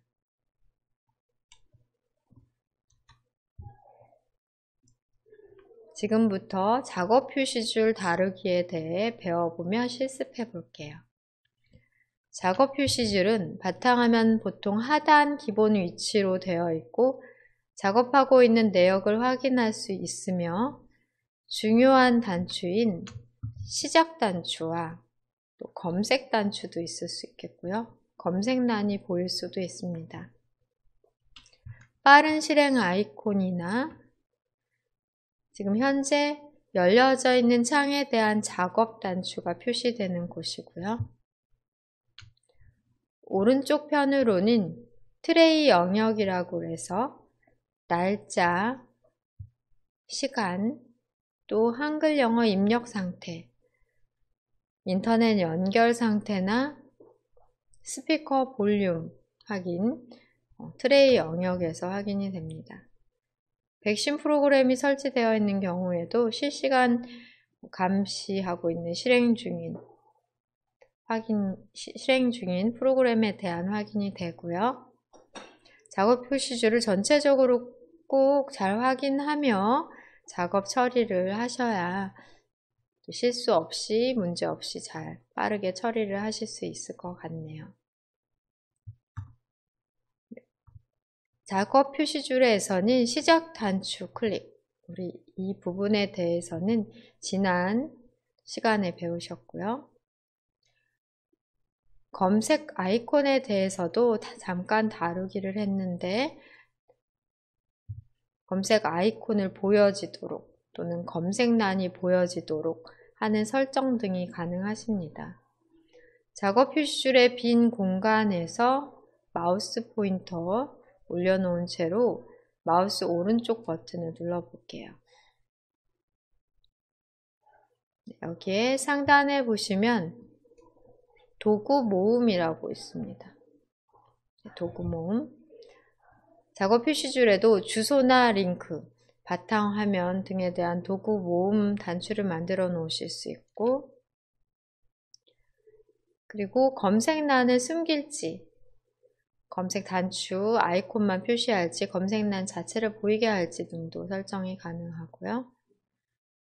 지금부터 작업 표시줄 다루기에 대해 배워보며 실습해 볼게요. 작업 표시줄은 바탕화면 보통 하단 기본 위치로 되어 있고 작업하고 있는 내역을 확인할 수 있으며 중요한 단추인 시작 단추와 또 검색 단추도 있을 수 있겠고요. 검색란이 보일 수도 있습니다. 빠른 실행 아이콘이나 지금 현재 열려져 있는 창에 대한 작업 단추가 표시되는 곳이고요. 오른쪽 편으로는 트레이 영역이라고 해서 날짜, 시간, 또 한글, 영어 입력 상태, 인터넷 연결 상태나 스피커 볼륨 확인, 트레이 영역에서 확인이 됩니다. 백신 프로그램이 설치되어 있는 경우에도 실시간 감시하고 있는 실행 중인 프로그램에 대한 확인이 되고요. 작업 표시줄을 전체적으로 꼭 잘 확인하며 작업 처리를 하셔야 실수 없이 문제 없이 잘 빠르게 처리를 하실 수 있을 것 같네요. 작업 표시줄에서는 시작 단추 클릭, 우리 이 부분에 대해서는 지난 시간에 배우셨고요. 검색 아이콘에 대해서도 잠깐 다루기를 했는데 검색 아이콘을 보여지도록 또는 검색란이 보여지도록 하는 설정 등이 가능하십니다. 작업 표시줄의 빈 공간에서 마우스 포인터 올려놓은 채로 마우스 오른쪽 버튼을 눌러볼게요. 여기에 상단에 보시면 도구 모음이라고 있습니다. 도구 모음. 작업 표시줄에도 주소나 링크, 바탕화면 등에 대한 도구 모음 단추를 만들어 놓으실 수 있고, 그리고 검색란을 숨길지, 검색 단추 아이콘만 표시할지, 검색란 자체를 보이게 할지 등도 설정이 가능하고요.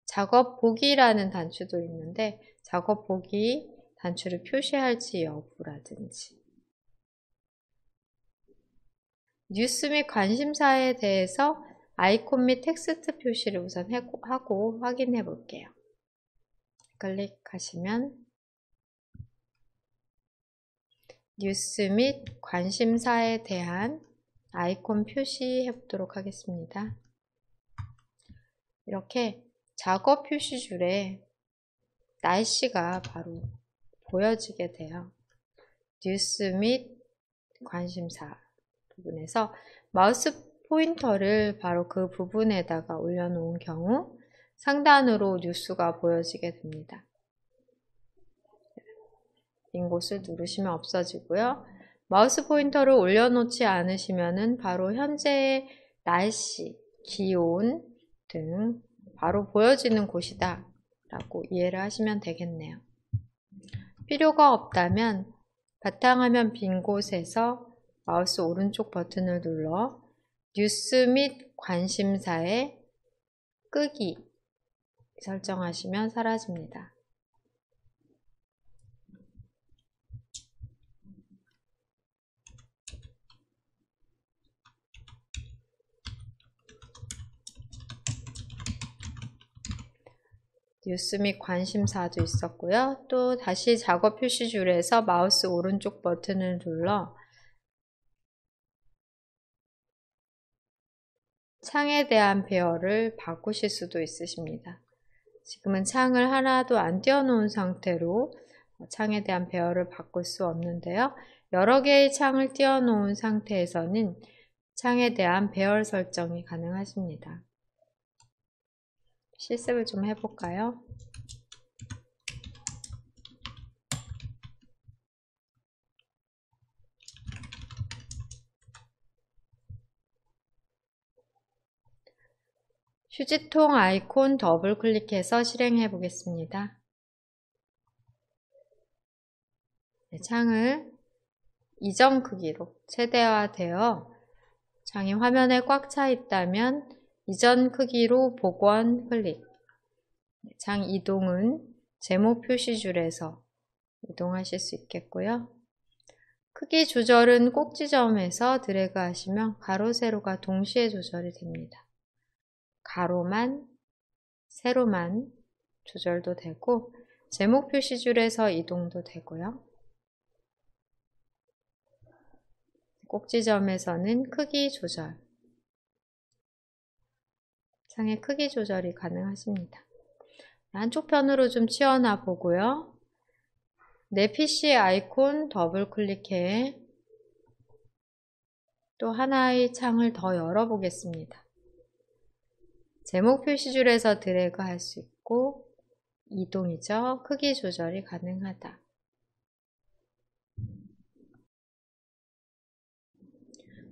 작업 보기라는 단추도 있는데 작업 보기 단추를 표시할지 여부라든지, 뉴스 및 관심사에 대해서 아이콘 및 텍스트 표시를 우선 하고 확인해 볼게요. 클릭하시면 뉴스 및 관심사에 대한 아이콘 표시해 보도록 하겠습니다. 이렇게 작업 표시줄에 날씨가 바로 보여지게 돼요. 뉴스 및 관심사 부분에서 마우스 포인터를 바로 그 부분에다가 올려놓은 경우 상단으로 뉴스가 보여지게 됩니다. 빈 곳을 누르시면 없어지고요. 마우스 포인터를 올려놓지 않으시면은 바로 현재의 날씨, 기온 등 바로 보여지는 곳이다 라고 이해를 하시면 되겠네요. 필요가 없다면 바탕화면 빈 곳에서 마우스 오른쪽 버튼을 눌러 뉴스 및 관심사의 끄기 설정하시면 사라집니다. 뉴스 및 관심사도 있었고요. 또 다시 작업 표시줄에서 마우스 오른쪽 버튼을 눌러 창에 대한 배열을 바꾸실 수도 있으십니다. 지금은 창을 하나도 안 띄워놓은 상태로 창에 대한 배열을 바꿀 수 없는데요. 여러 개의 창을 띄워놓은 상태에서는 창에 대한 배열 설정이 가능하십니다. 실습을 좀 해볼까요? 휴지통 아이콘 더블 클릭해서 실행해 보겠습니다. 네, 창을 이전 크기로 최대화되어 창이 화면에 꽉 차 있다면 이전 크기로 복원 클릭. 창 이동은 제목 표시줄에서 이동하실 수 있겠고요. 크기 조절은 꼭지점에서 드래그 하시면 가로, 세로가 동시에 조절이 됩니다. 가로만, 세로만 조절도 되고 제목 표시줄에서 이동도 되고요. 꼭지점에서는 크기 조절, 창의 크기 조절이 가능하십니다. 한쪽 편으로 좀 치워놔 보고요. 내 PC 아이콘 더블 클릭해 또 하나의 창을 더 열어보겠습니다. 제목 표시줄에서 드래그 할 수 있고 이동이죠. 크기 조절이 가능하다.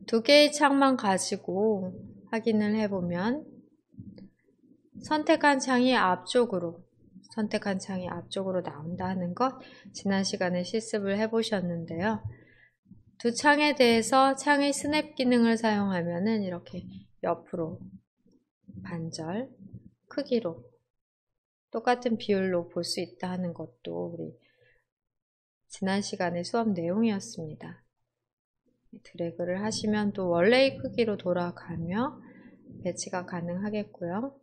두 개의 창만 가지고 확인을 해보면 선택한 창이 앞쪽으로 나온다는 것 지난 시간에 실습을 해보셨는데요. 두 창에 대해서 창의 스냅 기능을 사용하면은 이렇게 옆으로 반절 크기로 똑같은 비율로 볼 수 있다 하는 것도 우리 지난 시간의 수업 내용이었습니다. 드래그를 하시면 또 원래의 크기로 돌아가며 배치가 가능하겠고요.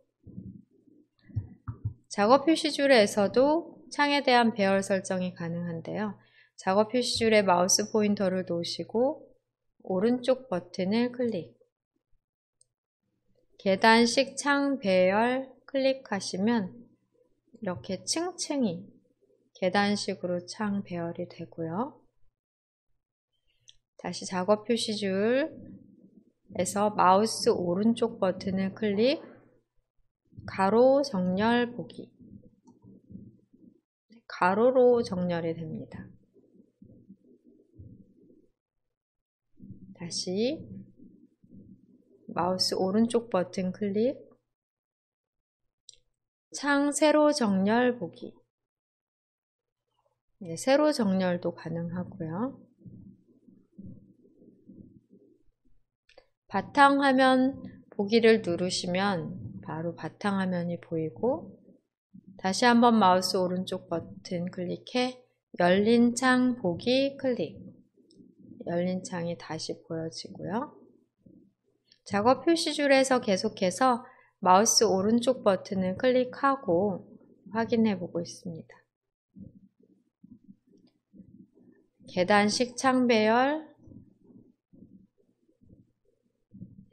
작업 표시줄에서도 창에 대한 배열 설정이 가능한데요. 작업 표시줄에 마우스 포인터를 놓으시고 오른쪽 버튼을 클릭. 계단식 창 배열 클릭하시면 이렇게 층층이 계단식으로 창 배열이 되고요. 다시 작업 표시줄 에서 마우스 오른쪽 버튼을 클릭, 가로 정렬 보기. 가로로 정렬이 됩니다. 다시 마우스 오른쪽 버튼 클릭, 창 세로 정렬 보기. 네, 세로 정렬도 가능하고요. 바탕화면 보기를 누르시면 바로 바탕화면이 보이고, 다시 한번 마우스 오른쪽 버튼 클릭해 열린 창 보기 클릭. 열린 창이 다시 보여지고요. 작업 표시줄에서 계속해서 마우스 오른쪽 버튼을 클릭하고 확인해 보고 있습니다. 계단식 창 배열,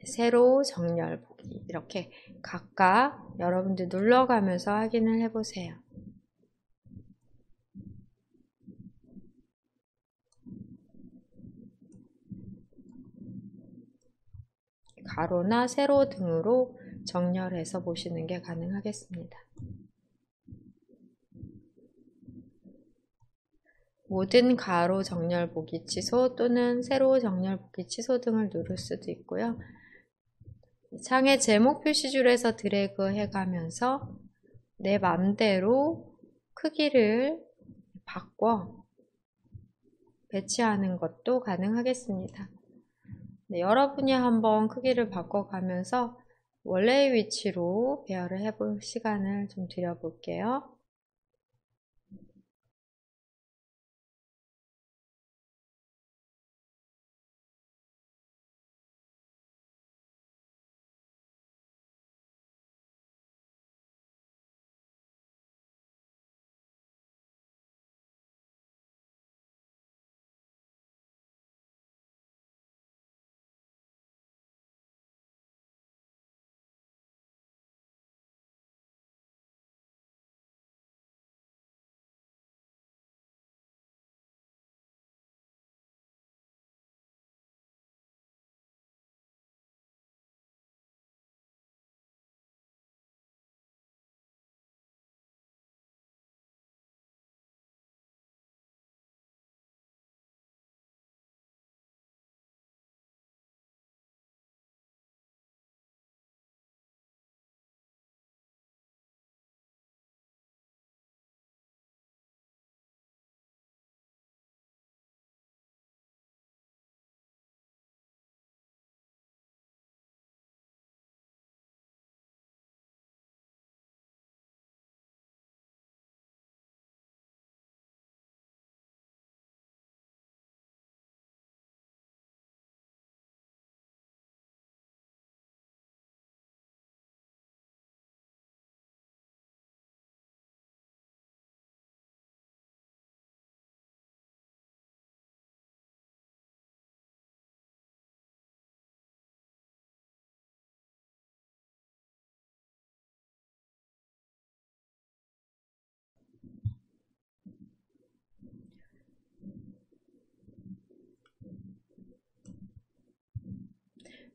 세로 정렬 보기, 이렇게 각각 여러분들 눌러가면서 확인을 해보세요. 가로나 세로 등으로 정렬해서 보시는 게 가능하겠습니다. 모든 가로 정렬 보기 취소 또는 세로 정렬 보기 취소 등을 누를 수도 있고요. 창의 제목 표시줄에서 드래그 해가면서 내 맘대로 크기를 바꿔 배치하는 것도 가능하겠습니다. 네, 여러분이 한번 크기를 바꿔가면서 원래의 위치로 배열을 해볼 시간을 좀 드려볼게요.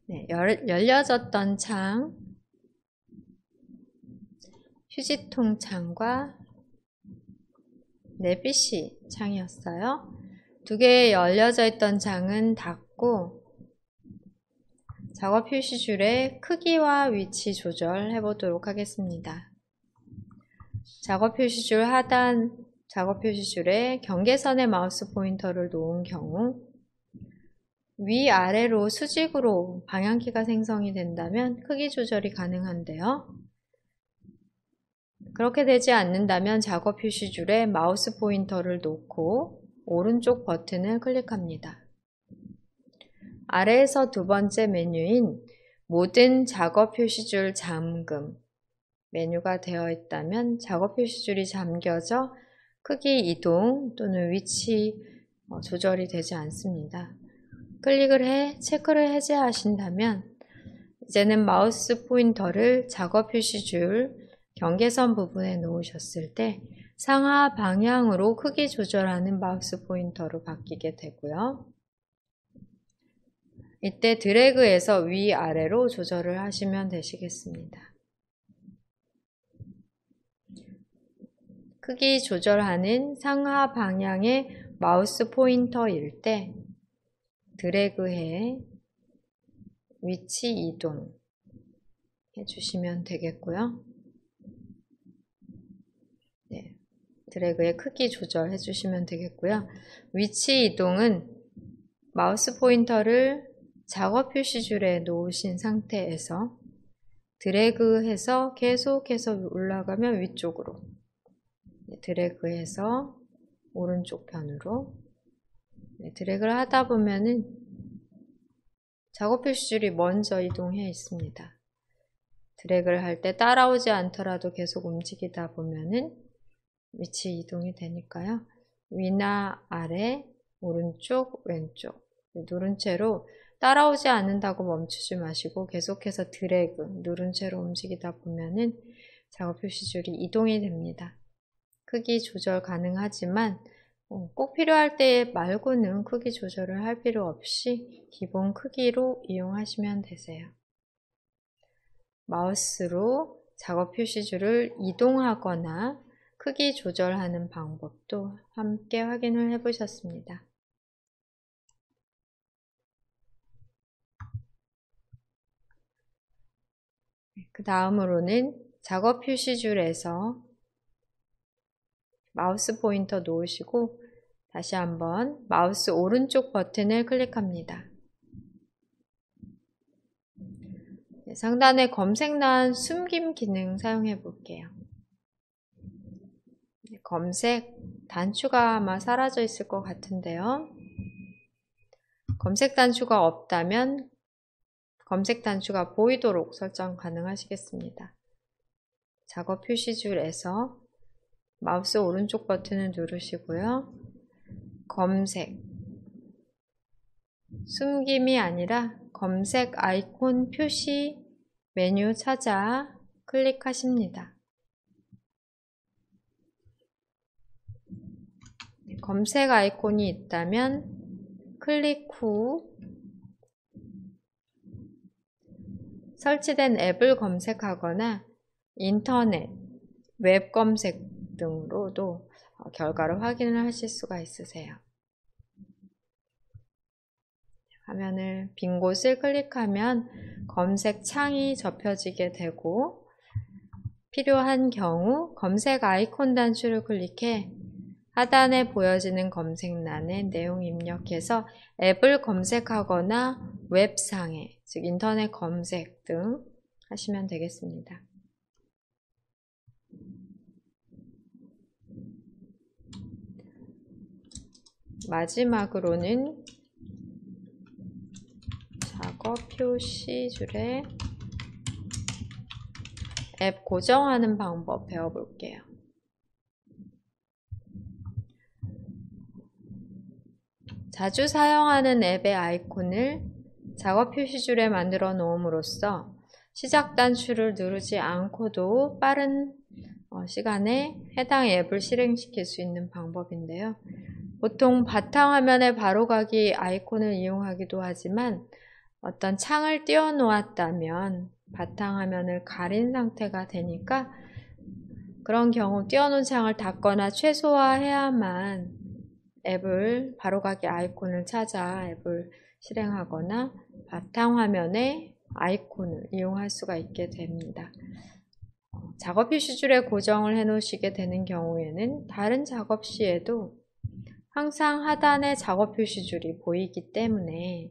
네, 열려졌던 창, 휴지통 창과 PC 창이었어요. 두 개의 열려져 있던 창은 닫고 작업 표시줄의 크기와 위치 조절해 보도록 하겠습니다. 작업 표시줄 하단 작업 표시줄에 경계선에 마우스 포인터를 놓은 경우 위아래로 수직으로 방향키가 생성이 된다면 크기 조절이 가능한데요. 그렇게 되지 않는다면 작업 표시줄에 마우스 포인터를 놓고 오른쪽 버튼을 클릭합니다. 아래에서 두 번째 메뉴인 모든 작업 표시줄 잠금 메뉴가 되어 있다면 작업 표시줄이 잠겨져 크기 이동 또는 위치 조절이 되지 않습니다. 클릭을 해 체크를 해제하신다면 이제는 마우스 포인터를 작업 표시줄 경계선 부분에 놓으셨을 때 상하 방향으로 크기 조절하는 마우스 포인터로 바뀌게 되고요. 이때 드래그해서 위아래로 조절을 하시면 되시겠습니다. 크기 조절하는 상하 방향의 마우스 포인터일 때 드래그해 위치 이동 해주시면 되겠고요. 네, 드래그의 크기 조절해 주시면 되겠고요. 위치 이동은 마우스 포인터를 작업 표시줄에 놓으신 상태에서 드래그해서 계속해서 올라가면 위쪽으로, 드래그해서 오른쪽 편으로, 드래그를 하다 보면은 작업 표시줄이 먼저 이동해 있습니다. 드래그를 할 때 따라오지 않더라도 계속 움직이다 보면은 위치 이동이 되니까요. 위나 아래, 오른쪽, 왼쪽 누른 채로 따라오지 않는다고 멈추지 마시고 계속해서 드래그 누른 채로 움직이다 보면은 작업 표시줄이 이동이 됩니다. 크기 조절 가능하지만 꼭 필요할 때 말고는 크기 조절을 할 필요 없이 기본 크기로 이용하시면 되세요. 마우스로 작업 표시줄을 이동하거나 크기 조절하는 방법도 함께 확인을 해 보셨습니다. 그 다음으로는 작업 표시줄에서 마우스 포인터 놓으시고 다시 한번 마우스 오른쪽 버튼을 클릭합니다. 상단에 검색란 숨김 기능 사용해 볼게요. 검색 단추가 아마 사라져 있을 것 같은데요. 검색 단추가 없다면 검색 단추가 보이도록 설정 가능하시겠습니다. 작업 표시줄에서 마우스 오른쪽 버튼을 누르시고요. 검색, 숨김이 아니라 검색 아이콘 표시 메뉴 찾아 클릭하십니다. 검색 아이콘이 있다면 클릭 후 설치된 앱을 검색하거나 인터넷, 웹 검색 등으로도 결과를 확인을 하실 수가 있으세요. 화면을 빈 곳을 클릭하면 검색 창이 접혀지게 되고 필요한 경우 검색 아이콘 단추를 클릭해 하단에 보여지는 검색란에 내용 입력해서 앱을 검색하거나 웹상에, 즉 인터넷 검색 등 하시면 되겠습니다. 마지막으로는 작업 표시줄에 앱 고정하는 방법 배워볼게요. 자주 사용하는 앱의 아이콘을 작업 표시줄에 만들어 놓음으로써 시작 단추를 누르지 않고도 빠른 시간에 해당 앱을 실행시킬 수 있는 방법인데요. 보통 바탕화면에 바로가기 아이콘을 이용하기도 하지만 어떤 창을 띄워 놓았다면 바탕화면을 가린 상태가 되니까 그런 경우 띄워놓은 창을 닫거나 최소화해야만 앱을 바로가기 아이콘을 찾아 앱을 실행하거나 바탕화면에 아이콘을 이용할 수가 있게 됩니다. 작업 표시줄에 고정을 해 놓으시게 되는 경우에는 다른 작업 시에도 항상 하단에 작업 표시줄이 보이기 때문에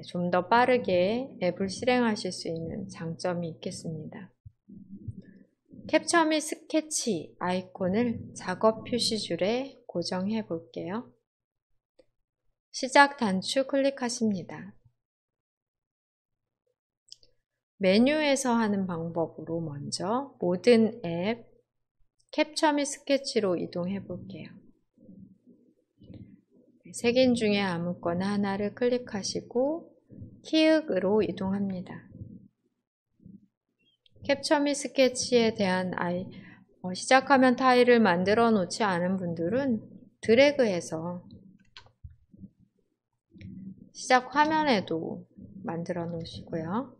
좀 더 빠르게 앱을 실행하실 수 있는 장점이 있겠습니다. 캡처 및 스케치 아이콘을 작업 표시줄에 고정해 볼게요. 시작 단추 클릭하십니다. 메뉴에서 하는 방법으로 먼저 모든 앱 캡처 및 스케치로 이동해 볼게요. 세 개 중에 아무거나 하나를 클릭하시고 키읔으로 이동합니다. 캡처 및 스케치에 대한 시작하면 타일을 만들어 놓지 않은 분들은 드래그해서 시작 화면에도 만들어 놓으시고요.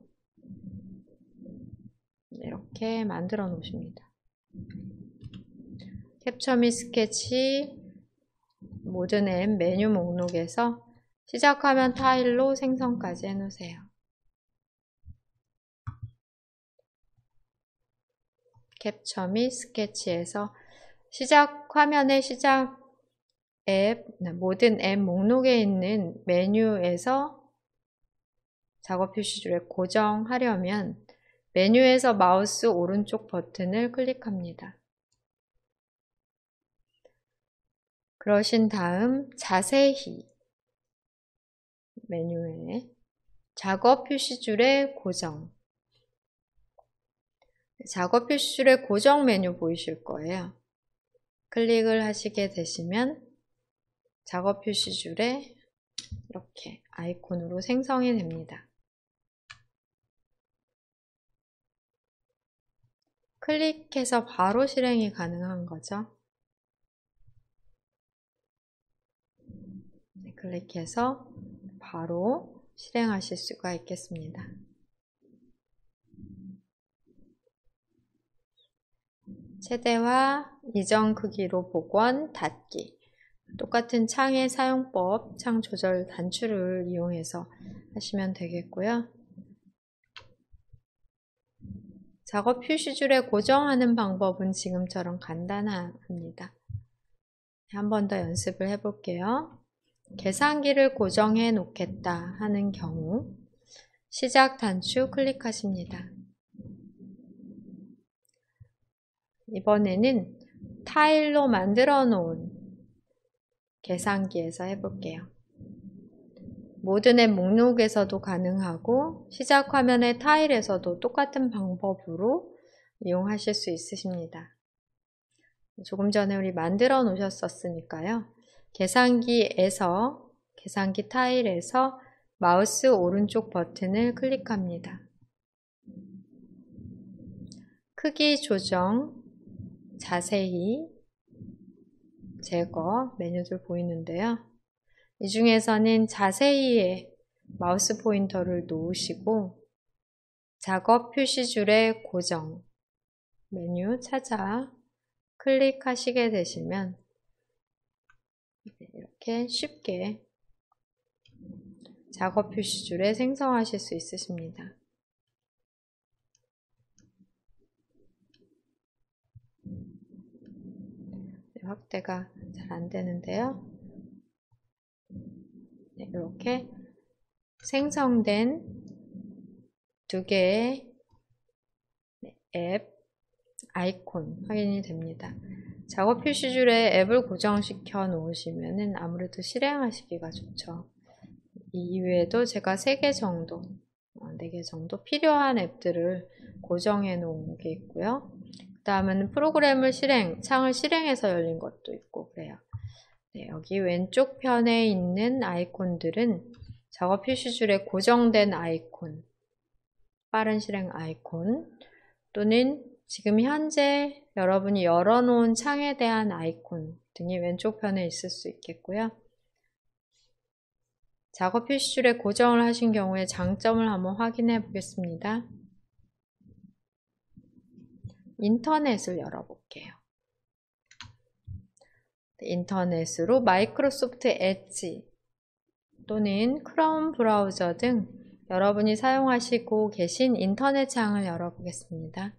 이렇게 만들어 놓으십니다. 캡처 및 스케치 모든 앱 메뉴 목록에서 시작화면 타일로 생성까지 해놓으세요. 캡처 및 스케치에서 시작 화면의 시작 앱, 모든 앱 목록에 있는 메뉴에서 작업 표시줄을 고정하려면 메뉴에서 마우스 오른쪽 버튼을 클릭합니다. 그러신 다음 자세히 메뉴에 작업 표시줄의 고정, 작업 표시줄의 고정 메뉴 보이실 거예요. 클릭을 하시게 되시면 작업 표시줄에 이렇게 아이콘으로 생성이 됩니다. 클릭해서 바로 실행이 가능한 거죠. 클릭해서 바로 실행하실 수가 있겠습니다. 최대화, 이전 크기로 복원, 닫기. 똑같은 창의 사용법, 창 조절 단추를 이용해서 하시면 되겠고요. 작업 표시줄에 고정하는 방법은 지금처럼 간단합니다. 한 번 더 연습을 해볼게요. 계산기를 고정해 놓겠다 하는 경우 시작 단추 클릭하십니다. 이번에는 타일로 만들어 놓은 계산기에서 해볼게요. 모든 앱 목록에서도 가능하고 시작 화면의 타일에서도 똑같은 방법으로 이용하실 수 있으십니다. 조금 전에 우리 만들어 놓으셨었으니까요. 계산기에서 계산기 타일에서 마우스 오른쪽 버튼을 클릭합니다. 크기 조정, 자세히, 제거 메뉴들 보이는데요. 이 중에서는 자세히에 마우스 포인터를 놓으시고 작업 표시줄의 고정 메뉴 찾아 클릭하시게 되시면 이렇게 쉽게 작업 표시줄에 생성하실 수 있으십니다. 확대가 잘 안 되는데요. 이렇게 생성된 두 개의 앱 아이콘 확인이 됩니다. 작업 표시줄에 앱을 고정시켜 놓으시면 아무래도 실행하시기가 좋죠. 이 이외에도 제가 3개 정도, 4개 정도 필요한 앱들을 고정해 놓은 게 있고요. 그 다음은 프로그램을 창을 실행해서 열린 것도 있고 그래요. 네, 여기 왼쪽 편에 있는 아이콘들은 작업 표시줄에 고정된 아이콘, 빠른 실행 아이콘, 또는 지금 현재 여러분이 열어놓은 창에 대한 아이콘 등이 왼쪽 편에 있을 수 있겠고요. 작업 표시줄에 고정을 하신 경우에 장점을 한번 확인해 보겠습니다. 인터넷을 열어볼게요. 인터넷으로 마이크로소프트 엣지 또는 크롬 브라우저 등 여러분이 사용하시고 계신 인터넷 창을 열어보겠습니다.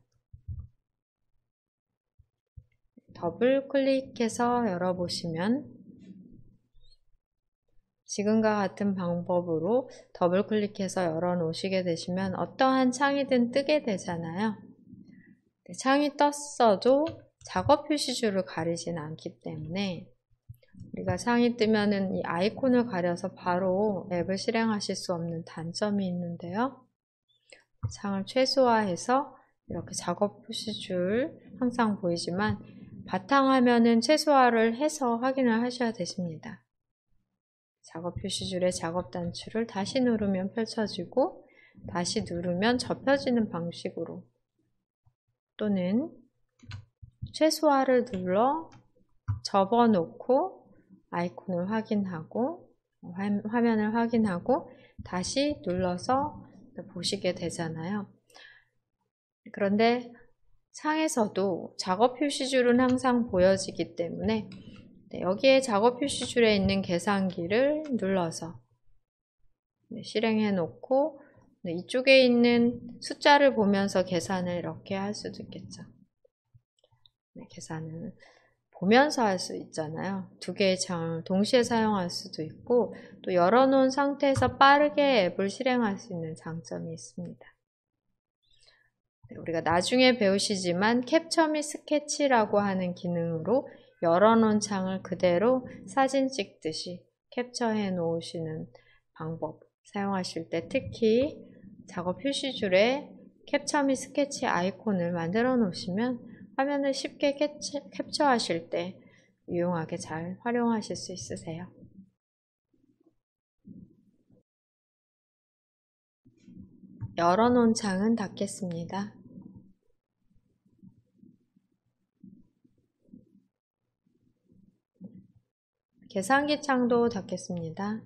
더블 클릭해서 열어보시면 지금과 같은 방법으로 더블 클릭해서 열어 놓으시게 되시면 어떠한 창이든 뜨게 되잖아요. 창이 떴어도 작업 표시줄을 가리진 않기 때문에 우리가 창이 뜨면은 이 아이콘을 가려서 바로 앱을 실행하실 수 없는 단점이 있는데요. 창을 최소화해서 이렇게 작업 표시줄 항상 보이지만 바탕화면은 최소화를 해서 확인을 하셔야 되십니다. 작업 표시줄의 작업 단추를 다시 누르면 펼쳐지고 다시 누르면 접혀지는 방식으로 또는 최소화를 눌러 접어놓고 아이콘을 확인하고 화면을 확인하고 다시 눌러서 보시게 되잖아요. 그런데 상에서도 작업 표시줄은 항상 보여지기 때문에 여기에 작업 표시줄에 있는 계산기를 눌러서 실행해 놓고 이쪽에 있는 숫자를 보면서 계산을 이렇게 할 수도 있겠죠. 계산을 보면서 할 수 있잖아요. 두 개의 창을 동시에 사용할 수도 있고 또 열어놓은 상태에서 빠르게 앱을 실행할 수 있는 장점이 있습니다. 우리가 나중에 배우시지만 캡처 및 스케치라고 하는 기능으로 열어놓은 창을 그대로 사진 찍듯이 캡처해 놓으시는 방법 사용하실 때 특히 작업 표시줄에 캡처 및 스케치 아이콘을 만들어 놓으시면 화면을 쉽게 캡처하실 때 유용하게 잘 활용하실 수 있으세요. 열어놓은 창은 닫겠습니다. 계산기 창도 닫겠습니다.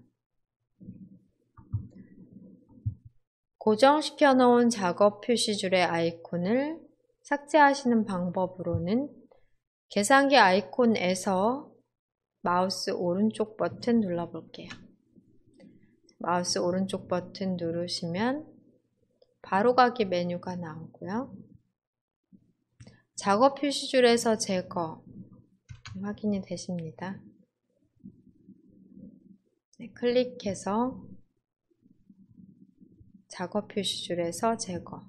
고정시켜 놓은 작업 표시줄의 아이콘을 삭제하시는 방법으로는 계산기 아이콘에서 마우스 오른쪽 버튼 눌러볼게요. 마우스 오른쪽 버튼 누르시면 바로가기 메뉴가 나오고요. 작업 표시줄에서 제거 확인이 되십니다. 클릭해서 작업 표시줄에서 제거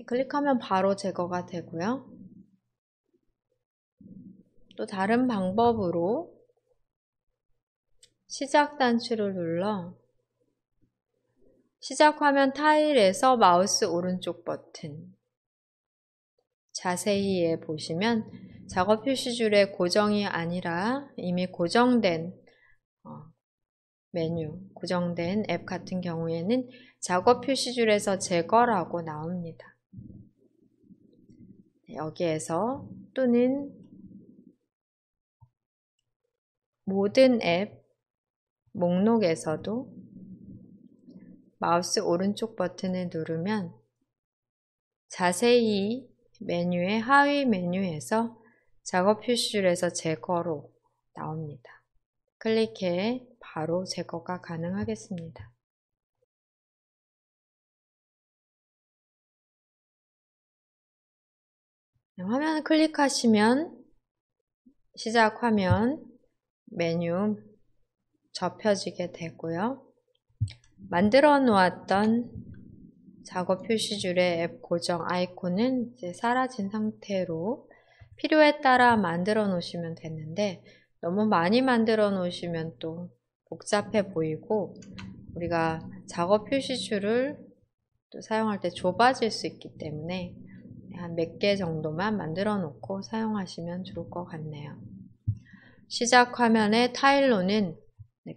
클릭하면 바로 제거가 되고요. 또 다른 방법으로 시작 단추를 눌러 시작 화면 타일에서 마우스 오른쪽 버튼 자세히에 보시면 작업 표시줄에 고정이 아니라 이미 고정된 메뉴, 고정된 앱 같은 경우에는 작업 표시줄에서 제거라고 나옵니다. 여기에서 또는 모든 앱 목록에서도 마우스 오른쪽 버튼을 누르면 자세히 메뉴의 하위 메뉴에서 작업 표시줄에서 제거로 나옵니다. 클릭해 바로 제거가 가능하겠습니다. 화면을 클릭하시면 시작 화면 메뉴 접혀지게 되고요. 만들어 놓았던 작업 표시줄의 앱 고정 아이콘은 이제 사라진 상태로 필요에 따라 만들어 놓으시면 되는데 너무 많이 만들어 놓으시면 또 복잡해 보이고 우리가 작업 표시줄을 또 사용할 때 좁아질 수 있기 때문에 한 몇 개 정도만 만들어 놓고 사용하시면 좋을 것 같네요. 시작 화면의 타일로는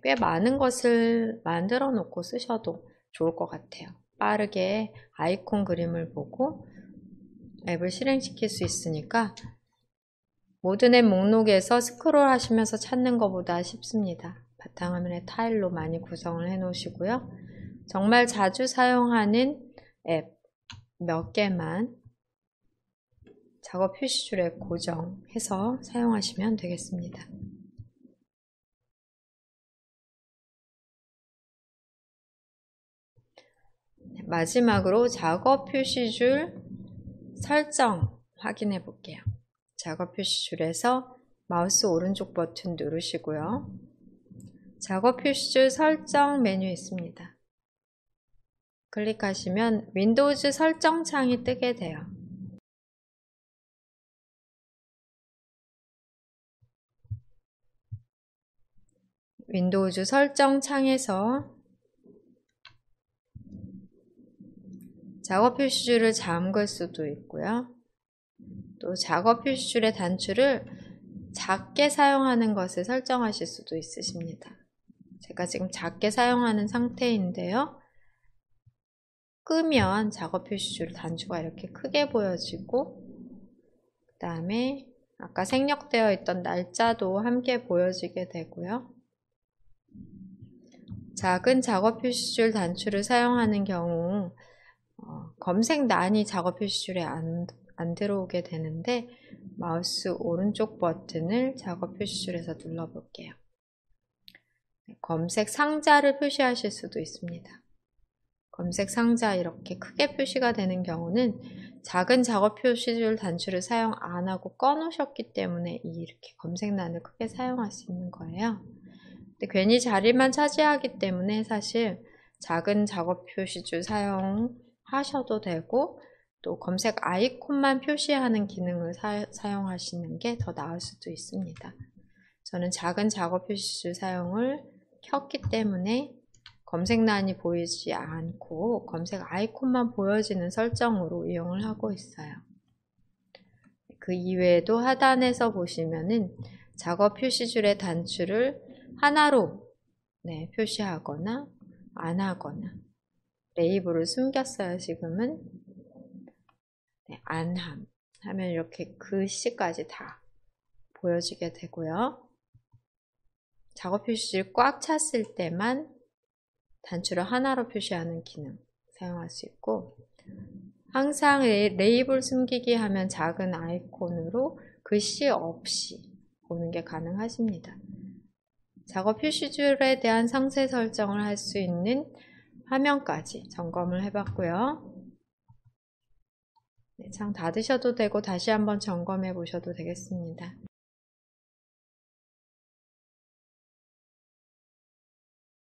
꽤 많은 것을 만들어 놓고 쓰셔도 좋을 것 같아요. 빠르게 아이콘 그림을 보고 앱을 실행시킬 수 있으니까 모든 앱 목록에서 스크롤 하시면서 찾는 것보다 쉽습니다. 바탕화면에 타일로 많이 구성을 해 놓으시고요. 정말 자주 사용하는 앱 몇 개만 작업 표시줄에 고정해서 사용하시면 되겠습니다. 마지막으로 작업 표시줄 설정 확인해 볼게요. 작업 표시줄에서 마우스 오른쪽 버튼 누르시고요. 작업 표시줄 설정 메뉴 있습니다. 클릭하시면 윈도우즈 설정 창이 뜨게 돼요. 윈도우즈 설정 창에서 작업 표시줄을 잠글 수도 있고요. 또 작업 표시줄의 단추를 작게 사용하는 것을 설정하실 수도 있으십니다. 제가 지금 작게 사용하는 상태인데요. 끄면 작업 표시줄 단추가 이렇게 크게 보여지고 그 다음에 아까 생략되어 있던 날짜도 함께 보여지게 되고요. 작은 작업 표시줄 단추를 사용하는 경우 검색란이 작업 표시줄에 안 들어오게 되는데 마우스 오른쪽 버튼을 작업 표시줄에서 눌러볼게요. 검색 상자를 표시하실 수도 있습니다. 검색 상자 이렇게 크게 표시가 되는 경우는 작은 작업 표시줄 단추를 사용 안 하고 꺼놓으셨기 때문에 이렇게 검색란을 크게 사용할 수 있는 거예요. 근데 괜히 자리만 차지하기 때문에 사실 작은 작업 표시줄 사용하셔도 되고 또 검색 아이콘만 표시하는 기능을 사용하시는 게 더 나을 수도 있습니다. 저는 작은 작업 표시줄 사용을 켰기 때문에 검색란이 보이지 않고 검색 아이콘만 보여지는 설정으로 이용을 하고 있어요. 그 이외에도 하단에서 보시면은 작업 표시줄의 단추를 하나로 표시하거나 안 하거나 레이블을 숨겼어요. 지금은 안함 하면 이렇게 글씨까지 다 보여지게 되고요. 작업 표시줄 꽉 찼을 때만 단추를 하나로 표시하는 기능 사용할 수 있고 항상 레이블 숨기기 하면 작은 아이콘으로 글씨 없이 보는 게 가능하십니다. 작업 표시줄에 대한 상세 설정을 할 수 있는 화면까지 점검을 해봤고요. 창 닫으셔도 되고 다시 한번 점검해 보셔도 되겠습니다.